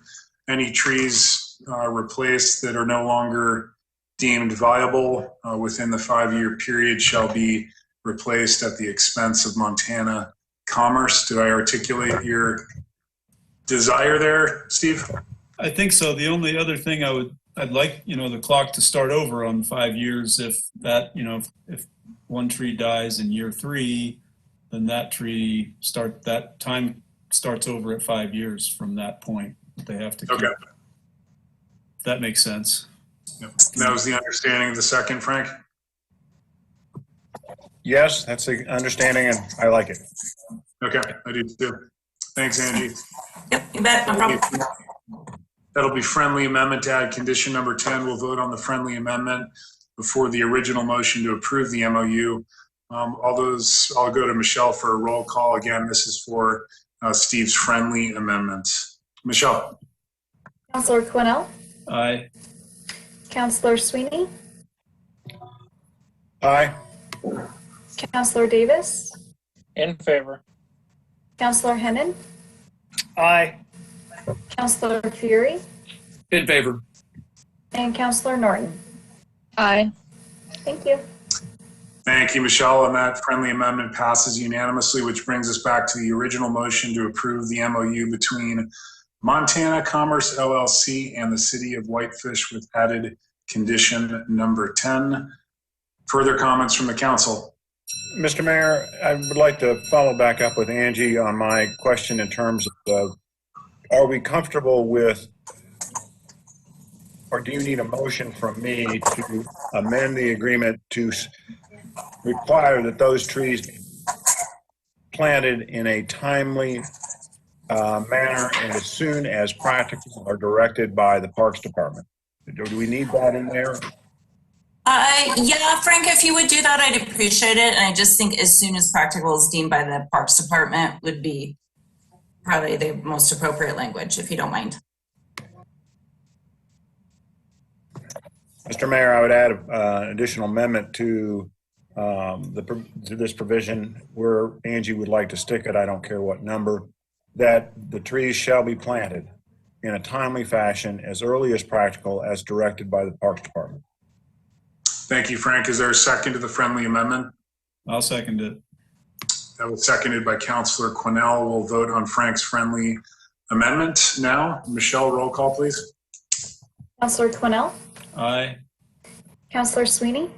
any trees replaced that are no longer deemed viable within the 5-year period shall be replaced at the expense of Montana Commerce. Did I articulate your desire there, Steve? I think so. The only other thing I'd like, the clock to start over on 5 years. If that, if one tree dies in year 3, then that time starts over at 5 years from that point. They have to keep. Okay. If that makes sense. Yep. That was the understanding of the second, Frank? Yes, that's the understanding, and I like it. Okay, I do too. Thanks, Angie. Yep, you bet. No problem. That'll be friendly amendment to add condition number 10. We'll vote on the friendly amendment before the original motion to approve the MOU. All those, I'll go to Michelle for a roll call. Again, this is for Steve's friendly amendment. Michelle. Councillor Quinnell? Aye. Councillor Sweeney? Aye. Councillor Davis? In favor. Councillor Hennon? Aye. Councillor Fury? In favor. And Councillor Norton? Aye. Thank you. Thank you, Michelle. And that friendly amendment passes unanimously, which brings us back to the original motion to approve the MOU between Montana Commerce LLC and the City of Whitefish with added condition number 10. Further comments from the council? Mr. Mayor, I would like to follow back up with Angie on my question in terms of, are we comfortable with, or do you need a motion from me to amend the agreement to require that those trees be planted in a timely manner and as soon as practical are directed by the Parks Department? Do we need that in there? Yeah, Frank, if you would do that, I'd appreciate it. And I just think as soon as practical is deemed by the Parks Department would be probably the most appropriate language, if you don't mind. Mr. Mayor, I would add an additional amendment to this provision where Angie would like to stick it, I don't care what number, that the trees shall be planted in a timely fashion as early as practical as directed by the Parks Department. Thank you, Frank. Is there a second to the friendly amendment? I'll second it. That was seconded by Councillor Quinnell. We'll vote on Frank's friendly amendment now. Michelle, roll call, please. Councillor Quinnell? Aye. Councillor Sweeney?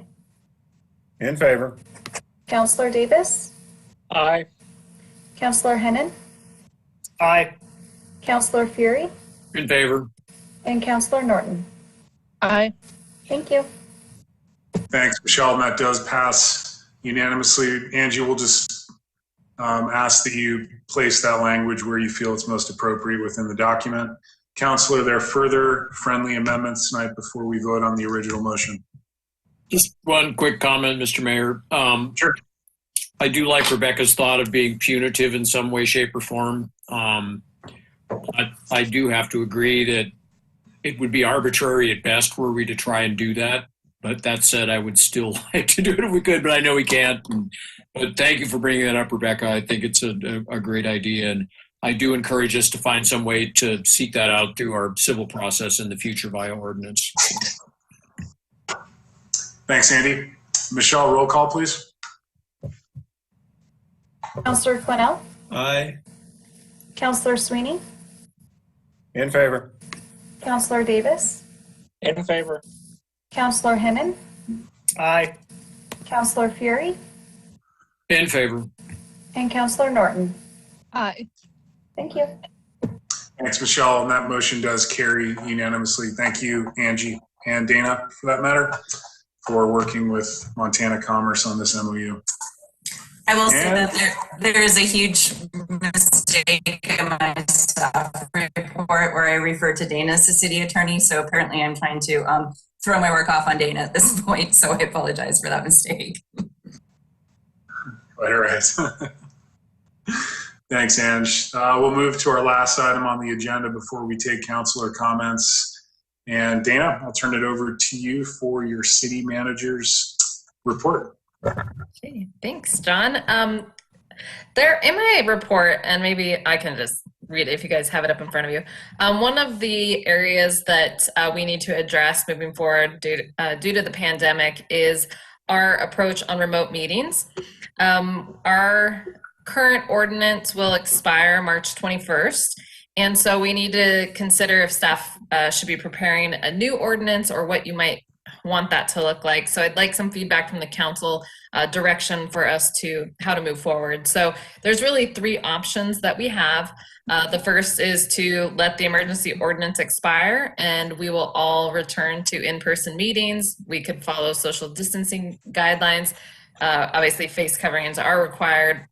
In favor. Councillor Davis? Aye. Councillor Hennon? Aye. Councillor Fury? In favor. And Councillor Norton? Aye. Thank you. Thanks, Michelle. And that does pass unanimously. Angie, we'll just ask that you place that language where you feel it's most appropriate within the document. Councillor, there are further friendly amendments tonight before we vote on the original motion. Just one quick comment, Mr. Mayor. Sure. I do like Rebecca's thought of being punitive in some way, shape, or form. I do have to agree that it would be arbitrary at best were we to try and do that. But that said, I would still like to do it if we could, but I know we can't. But thank you for bringing that up, Rebecca. I think it's a great idea. And I do encourage us to find some way to seek that out through our civil process in the future via ordinance. Thanks, Andy. Michelle, roll call, please. Councillor Quinnell? Aye. Councillor Sweeney? In favor. Councillor Davis? In favor. Councillor Hennon? Aye. Councillor Fury? In favor. And Councillor Norton? Aye. Thank you. Thanks, Michelle. And that motion does carry unanimously. Thank you, Angie and Dana, for that matter, for working with Montana Commerce on this MOU. I will say that there is a huge mistake in my staff report where I refer to Dana as the city attorney. So apparently I'm trying to throw my work off on Dana at this point. So I apologize for that mistake. All right. Thanks, Ange. We'll move to our last item on the agenda before we take councilor comments. And Dana, I'll turn it over to you for your city manager's report. Okay, thanks, John. There in my report, and maybe I can just read it if you guys have it up in front of you. One of the areas that we need to address moving forward due to the pandemic is our approach on remote meetings. Our current ordinance will expire March 21st. And so we need to consider if staff should be preparing a new ordinance or what you might want that to look like. So I'd like some feedback from the council, direction for us to how to move forward. So there's really three options that we have. The first is to let the emergency ordinance expire and we will all return to in-person meetings. We could follow social distancing guidelines. Obviously face coverings are required,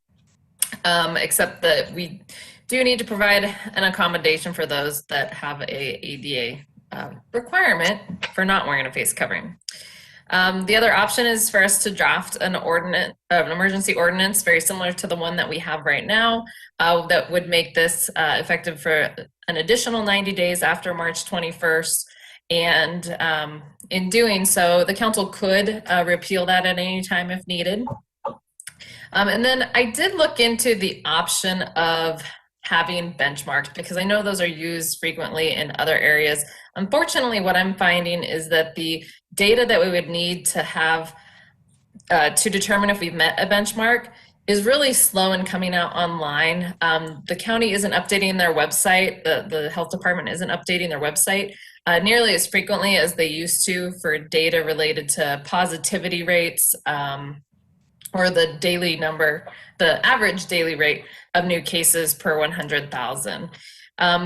except that we do need to provide an accommodation for those that have a ADA requirement for not wearing a face covering. The other option is for us to draft an emergency ordinance very similar to the one that we have right now that would make this effective for an additional 90 days after March 21st. And in doing so, the council could repeal that at any time if needed. And then I did look into the option of having benchmarks because I know those are used frequently in other areas. Unfortunately, what I'm finding is that the data that we would need to have to determine if we've met a benchmark is really slow in coming out online. The county isn't updating their website, the health department isn't updating their website nearly as frequently as they used to for data related to positivity rates, or the daily number, the average daily rate of new cases per 100,000.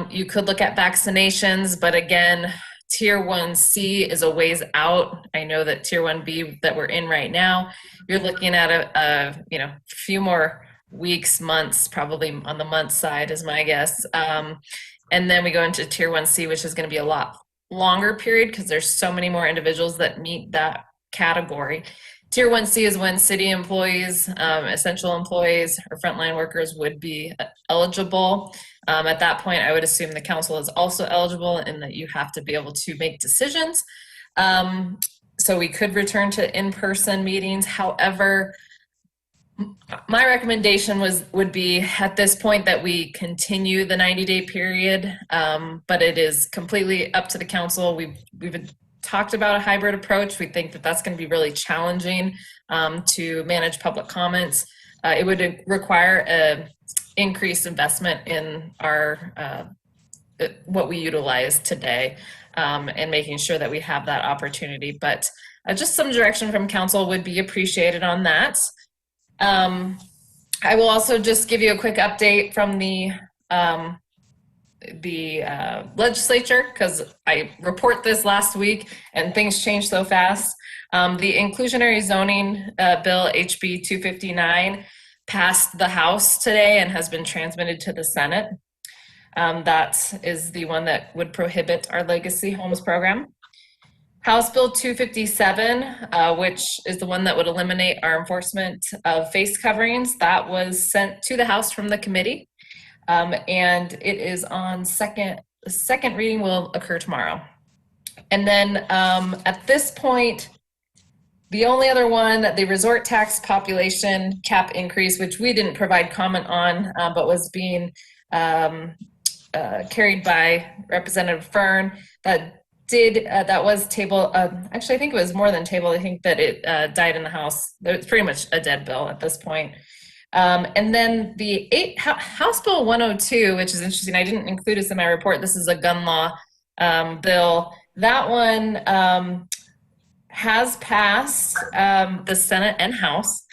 You could look at vaccinations, but again, Tier 1C is a ways out. I know that Tier 1B that we're in right now, you're looking at a few more weeks, months, probably on the month side is my guess. And then we go into Tier 1C, which is going to be a lot longer period because there's so many more individuals that meet that category. Tier 1C is when city employees, essential employees, or frontline workers would be eligible. At that point, I would assume the council is also eligible and that you have to be able to make decisions. So we could return to in-person meetings. However, my recommendation would be at this point that we continue the 90-day period, but it is completely up to the council. We've talked about a hybrid approach. We think that that's going to be really challenging to manage public comments. It would require an increased investment in our what we utilize today and making sure that we have that opportunity. But just some direction from council would be appreciated on that. I will also just give you a quick update from the legislature because I report this last week and things change so fast. The inclusionary zoning bill HB 259 passed the House today and has been transmitted to the Senate. That is the one that would prohibit our legacy homes program. House Bill 257, which is the one that would eliminate our enforcement of face coverings, that was sent to the House from the committee. And it is on the second reading will occur tomorrow. And then at this point, the only other one, the resort tax population cap increase, which we didn't provide comment on, but was being carried by Representative Fern, that was tabled. Actually, I think it was more than tabled. I think that it died in the House. It's pretty much a dead bill at this point. And then the House Bill 102, which is interesting, I didn't include this in my report. This is a gun law bill. That one has passed the Senate and House,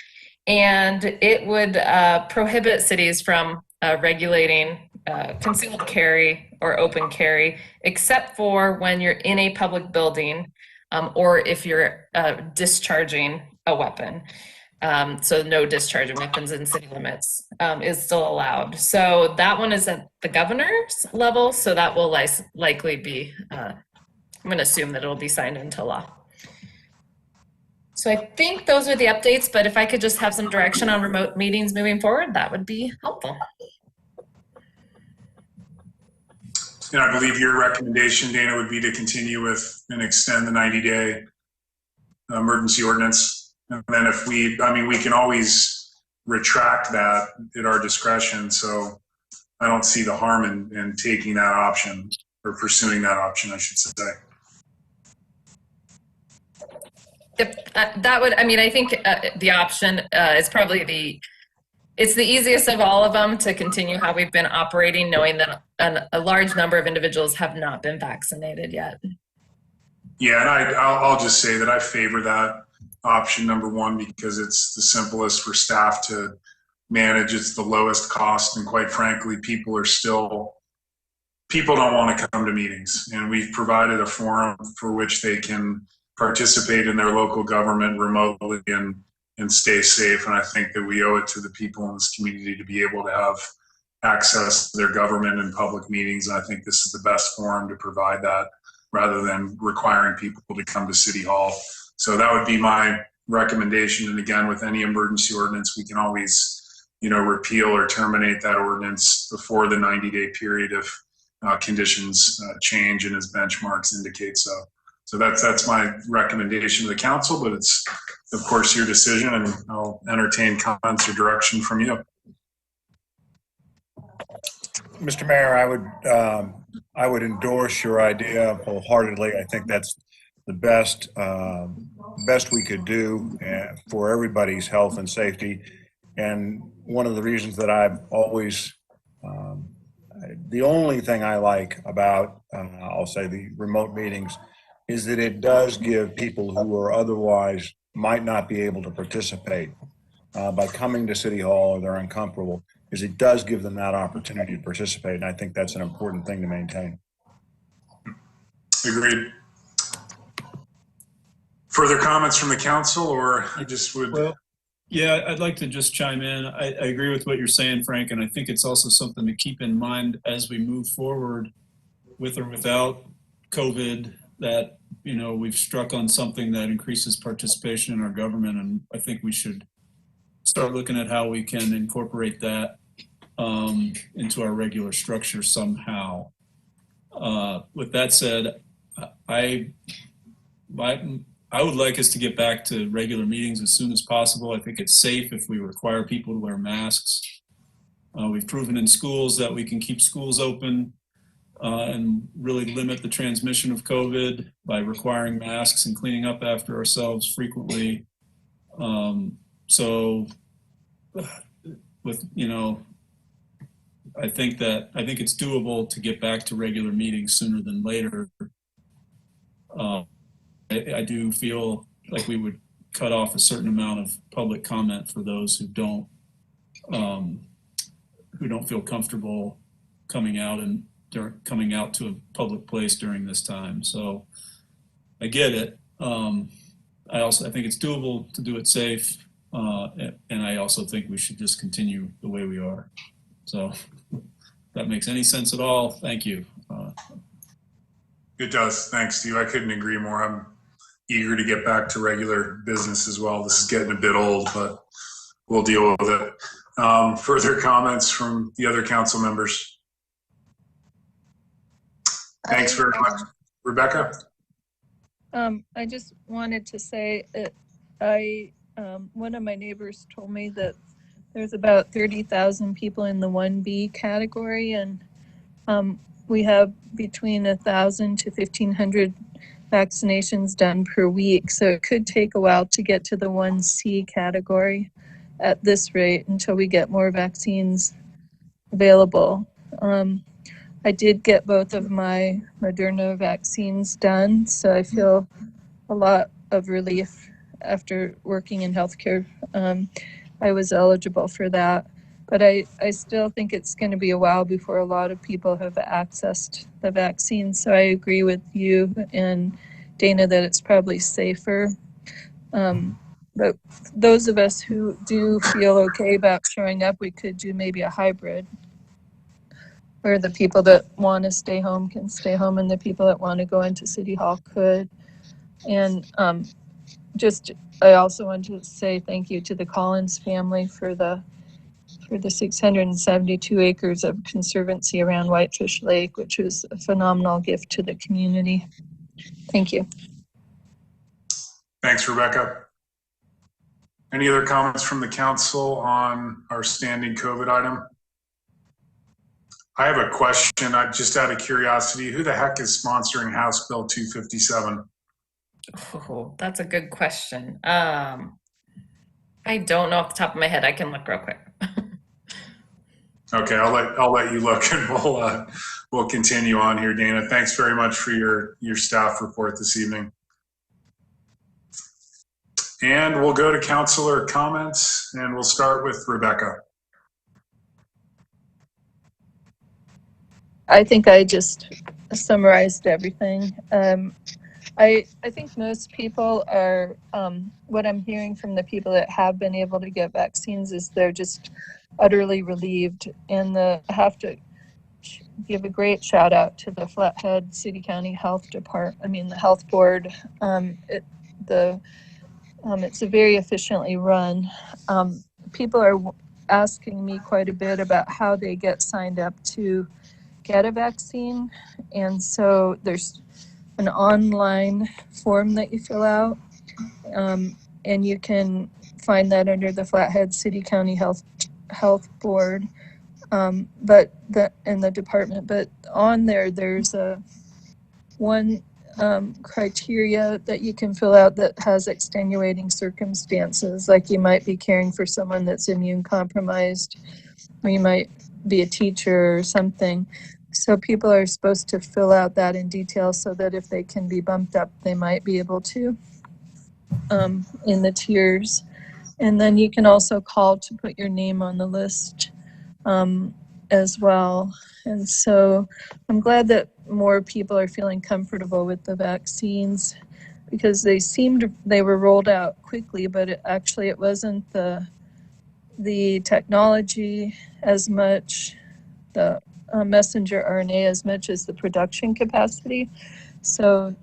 and it would prohibit cities from regulating concealed carry or open carry, except for when you're in a public building or if you're discharging a weapon. So no discharging weapons in city limits is still allowed. So that one is at the governor's level. So that will likely be, I'm going to assume that it will be signed into law. So I think those are the updates, but if I could just have some direction on remote meetings moving forward, that would be helpful. And I believe your recommendation, Dana, would be to continue with and extend the 90-day emergency ordinance. And then if we can always retract that at our discretion. So I don't see the harm in taking that option or pursuing that option, I should say. That would, I think the option is probably it's the easiest of all of them to continue how we've been operating, knowing that a large number of individuals have not been vaccinated yet. Yeah, and I'll just say that I favor that option number one because it's the simplest for staff to manage. It's the lowest cost, and quite frankly, people don't want to come to meetings, and we've provided a forum for which they can participate in their local government remotely and stay safe. And I think that we owe it to the people in this community to be able to have access to their government and public meetings. And I think this is the best forum to provide that rather than requiring people to come to City Hall. So that would be my recommendation. And again, with any emergency ordinance, we can always, repeal or terminate that ordinance before the 90-day period if conditions change and as benchmarks indicate so. So that's my recommendation to the council, but it's of course your decision, and I'll entertain comments or direction from you. Mr. Mayor, I would endorse your idea wholeheartedly. I think that's the best we could do for everybody's health and safety. And one of the reasons that I've always, the only thing I like about, I'll say, the remote meetings is that it does give people who are otherwise might not be able to participate by coming to City Hall or they're uncomfortable, is it does give them that opportunity to participate. And I think that's an important thing to maintain. Agreed. Further comments from the council, or I just would... Well, yeah, I'd like to just chime in. I agree with what you're saying, Frank, and I think it's also something to keep in mind as we move forward with or without COVID, that we've struck on something that increases participation in our government, and I think we should start looking at how we can incorporate that into our regular structure somehow. With that said, I would like us to get back to regular meetings as soon as possible. I think it's safe if we require people to wear masks. We've proven in schools that we can keep schools open and really limit the transmission of COVID by requiring masks and cleaning up after ourselves frequently. So with, I think it's doable to get back to regular meetings sooner than later. I do feel like we would cut off a certain amount of public comment for those who don't feel comfortable coming out to a public place during this time. So I get it. I think it's doable to do it safe. And I also think we should just continue the way we are. So if that makes any sense at all, thank you. It does. Thanks, Steve. I couldn't agree more. I'm eager to get back to regular business as well. This is getting a bit old, but we'll deal with it. Further comments from the other council members? Thanks very much. Rebecca? I just wanted to say that one of my neighbors told me that there's about 30,000 people in the 1B category, and we have between 1,000 to 1,500 vaccinations done per week. So it could take a while to get to the 1C category at this rate until we get more vaccines available. I did get both of my Moderna vaccines done, so I feel a lot of relief after working in healthcare. I was eligible for that, but I still think it's going to be a while before a lot of people have accessed the vaccine. So I agree with you and Dana that it's probably safer. But those of us who do feel okay about showing up, we could do maybe a hybrid where the people that want to stay home can stay home and the people that want to go into City Hall could. And I also want to say thank you to the Collins family for the 672 acres of conservancy around Whitefish Lake, which was a phenomenal gift to the community. Thank you. Thanks, Rebecca. Any other comments from the council on our standing COVID item? I have a question, just out of curiosity. Who the heck is sponsoring House Bill 257? Oh, that's a good question. I don't know off the top of my head. I can look real quick. Okay, I'll let you look, and we'll continue on here, Dana. Thanks very much for your staff report this evening. And we'll go to councilor comments, and we'll start with Rebecca. I think I just summarized everything. I think most people are, what I'm hearing from the people that have been able to get vaccines is they're just utterly relieved. And I have to give a great shout out to the Flathead City County Health Department, the health board. It's a very efficiently run. People are asking me quite a bit about how they get signed up to get a vaccine. And so there's an online form that you fill out, and you can find that under the Flathead City County Health Board, in the department. But on there's one criteria that you can fill out that has extenuating circumstances, like you might be caring for someone that's immune compromised, or you might be a teacher or something. So people are supposed to fill out that in detail so that if they can be bumped up, they might be able to in the tiers. And then you can also call to put your name on the list as well. And so I'm glad that more people are feeling comfortable with the vaccines, because they were rolled out quickly, but it wasn't the technology as much, the messenger RNA as much as the production capacity. So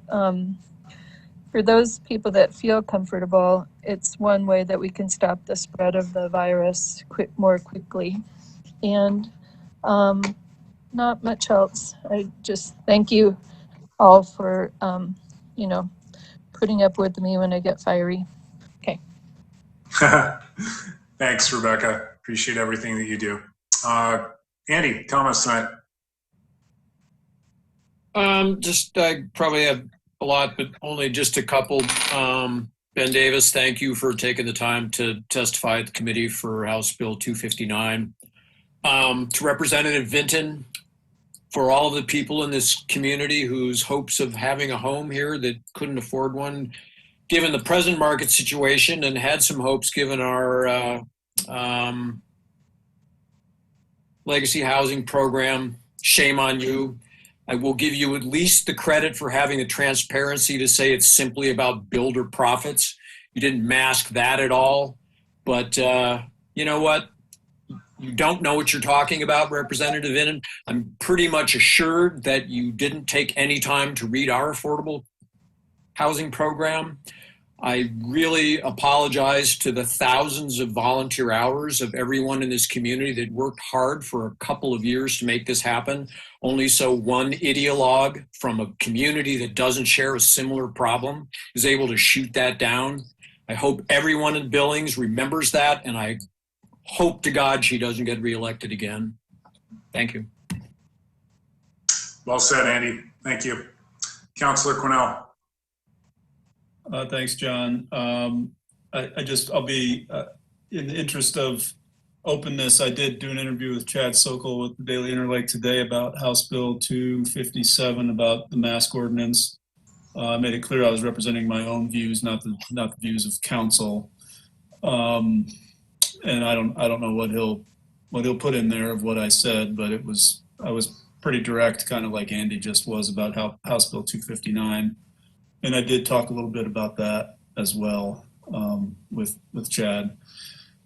for those people that feel comfortable, it's one way that we can stop the spread of the virus more quickly. And not much else. I just thank you all for, putting up with me when I get fiery. Okay. Thanks, Rebecca. Appreciate everything that you do. Andy, comments tonight? I probably have a lot, but only just a couple. Ben Davis, thank you for taking the time to testify at the committee for House Bill 259. To Representative Vinton, for all of the people in this community whose hopes of having a home here that couldn't afford one, given the present market situation, and had some hopes given our legacy housing program, shame on you. I will give you at least the credit for having the transparency to say it's simply about builder profits. You didn't mask that at all. But you know what? You don't know what you're talking about, Representative Vinton. I'm pretty much assured that you didn't take any time to read our affordable housing program. I really apologize to the thousands of volunteer hours of everyone in this community that worked hard for a couple of years to make this happen, only so one ideologue from a community that doesn't share a similar problem is able to shoot that down. I hope everyone in Billings remembers that, and I hope to God she doesn't get reelected again. Thank you. Well said, Andy. Thank you. Councilor Cornell. Thanks, John. I'll be, in the interest of openness, I did do an interview with Chad Sokol with the Daily Interlake today about House Bill 257 about the mask ordinance. I made it clear I was representing my own views, not the views of council. And I don't know what he'll put in there of what I said, but I was pretty direct, kind of like Andy just was about House Bill 259. And I did talk a little bit about that as well with Chad.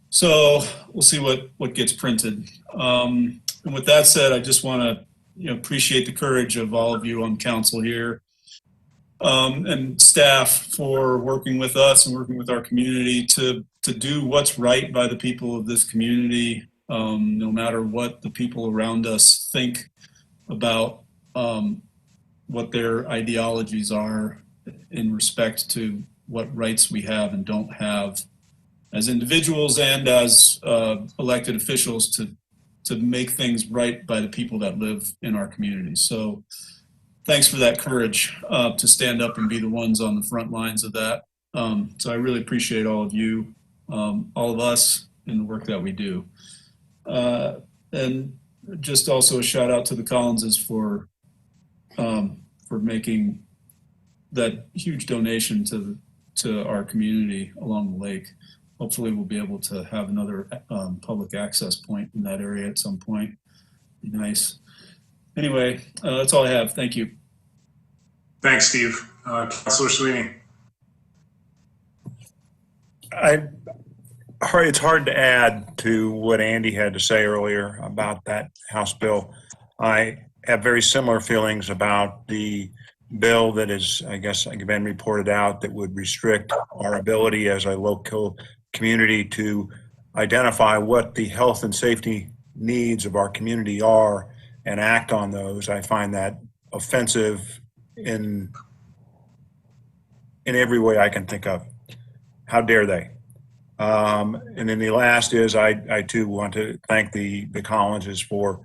So we'll see what gets printed. And with that said, I just want to appreciate the courage of all of you on council here and staff for working with us and working with our community to do what's right by the people of this community, no matter what the people around us think about what their ideologies are in respect to what rights we have and don't have as individuals and as elected officials to make things right by the people that live in our community. So thanks for that courage to stand up and be the ones on the front lines of that. So I really appreciate all of you, all of us, in the work that we do. And just also a shout out to the Collinses for making that huge donation to our community along the lake. Hopefully we'll be able to have another public access point in that area at some point. Be nice. Anyway, that's all I have. Thank you. Thanks, Steve. Councilor Sweeney. It's hard to add to what Andy had to say earlier about that House bill. I have very similar feelings about the bill that is, I guess, been reported out that would restrict our ability as a local community to identify what the health and safety needs of our community are and act on those. I find that offensive in every way I can think of. How dare they? And then the last is I too want to thank the Collinses for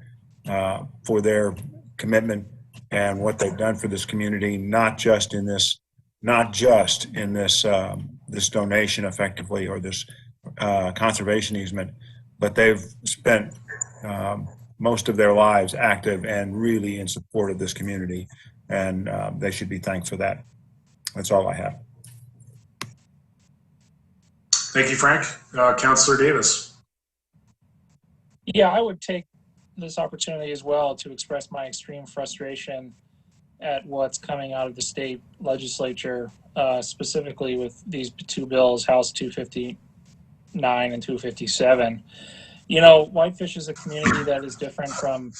their commitment and what they've done for this community, not just in this this donation effectively or this conservation easement, but they've spent most of their lives active and really in support of this community, and they should be thanked for that. That's all I have. Thank you, Frank. Councilor Davis. Yeah, I would take this opportunity as well to express my extreme frustration at what's coming out of the state legislature, specifically with these two bills, House 259 and 257. You know, Whitefish is a community that is different from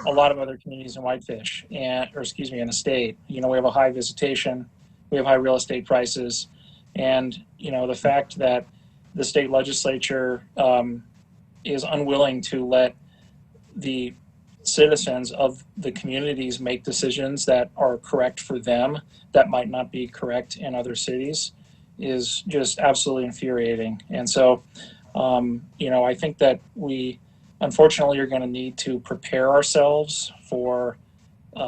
a lot of other communities in Whitefish, in the state. You know, we have a high visitation, we have high real estate prices, and, you know, the fact that the state legislature is unwilling to let the citizens of the communities make decisions that are correct for them that might not be correct in other cities is just absolutely infuriating. And so, you know, I think that we unfortunately are going to need to prepare ourselves for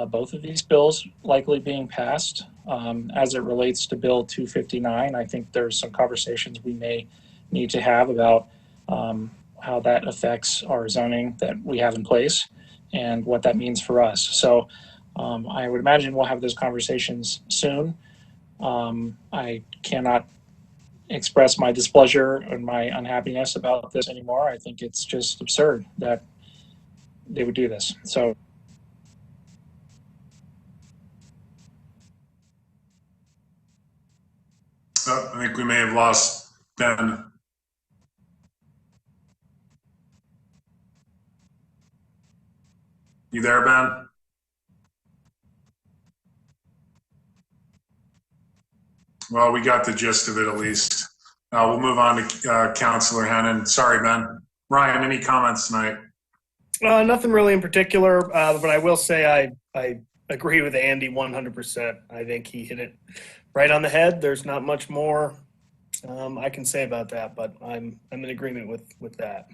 both of these bills likely being passed. As it relates to Bill 259, I think there's some conversations we may need to have about how that affects our zoning that we have in place and what that means for us. So I would imagine we'll have those conversations soon. I cannot express my displeasure and my unhappiness about this anymore. I think it's just absurd that they would do this. So I think we may have lost Ben. You there, Ben? Well, we got the gist of it at least. We'll move on to Councilor Hannan. Sorry, Ben. Ryan, any comments tonight? Nothing really in particular, but I will say I agree with Andy 100%. I think he hit it right on the head. There's not much more I can say about that, but I'm in agreement with that.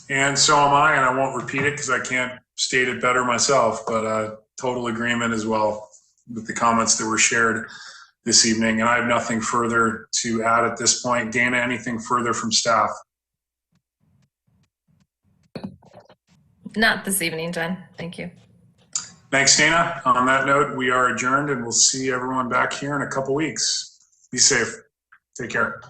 And so am I, and I won't repeat it because I can't state it better myself, but total agreement as well with the comments that were shared this evening. And I have nothing further to add at this point. Dana, anything further from staff? Not this evening, Jen. Thank you. Thanks, Dana. On that note, we are adjourned, and we'll see everyone back here in a couple weeks. Be safe. Take care.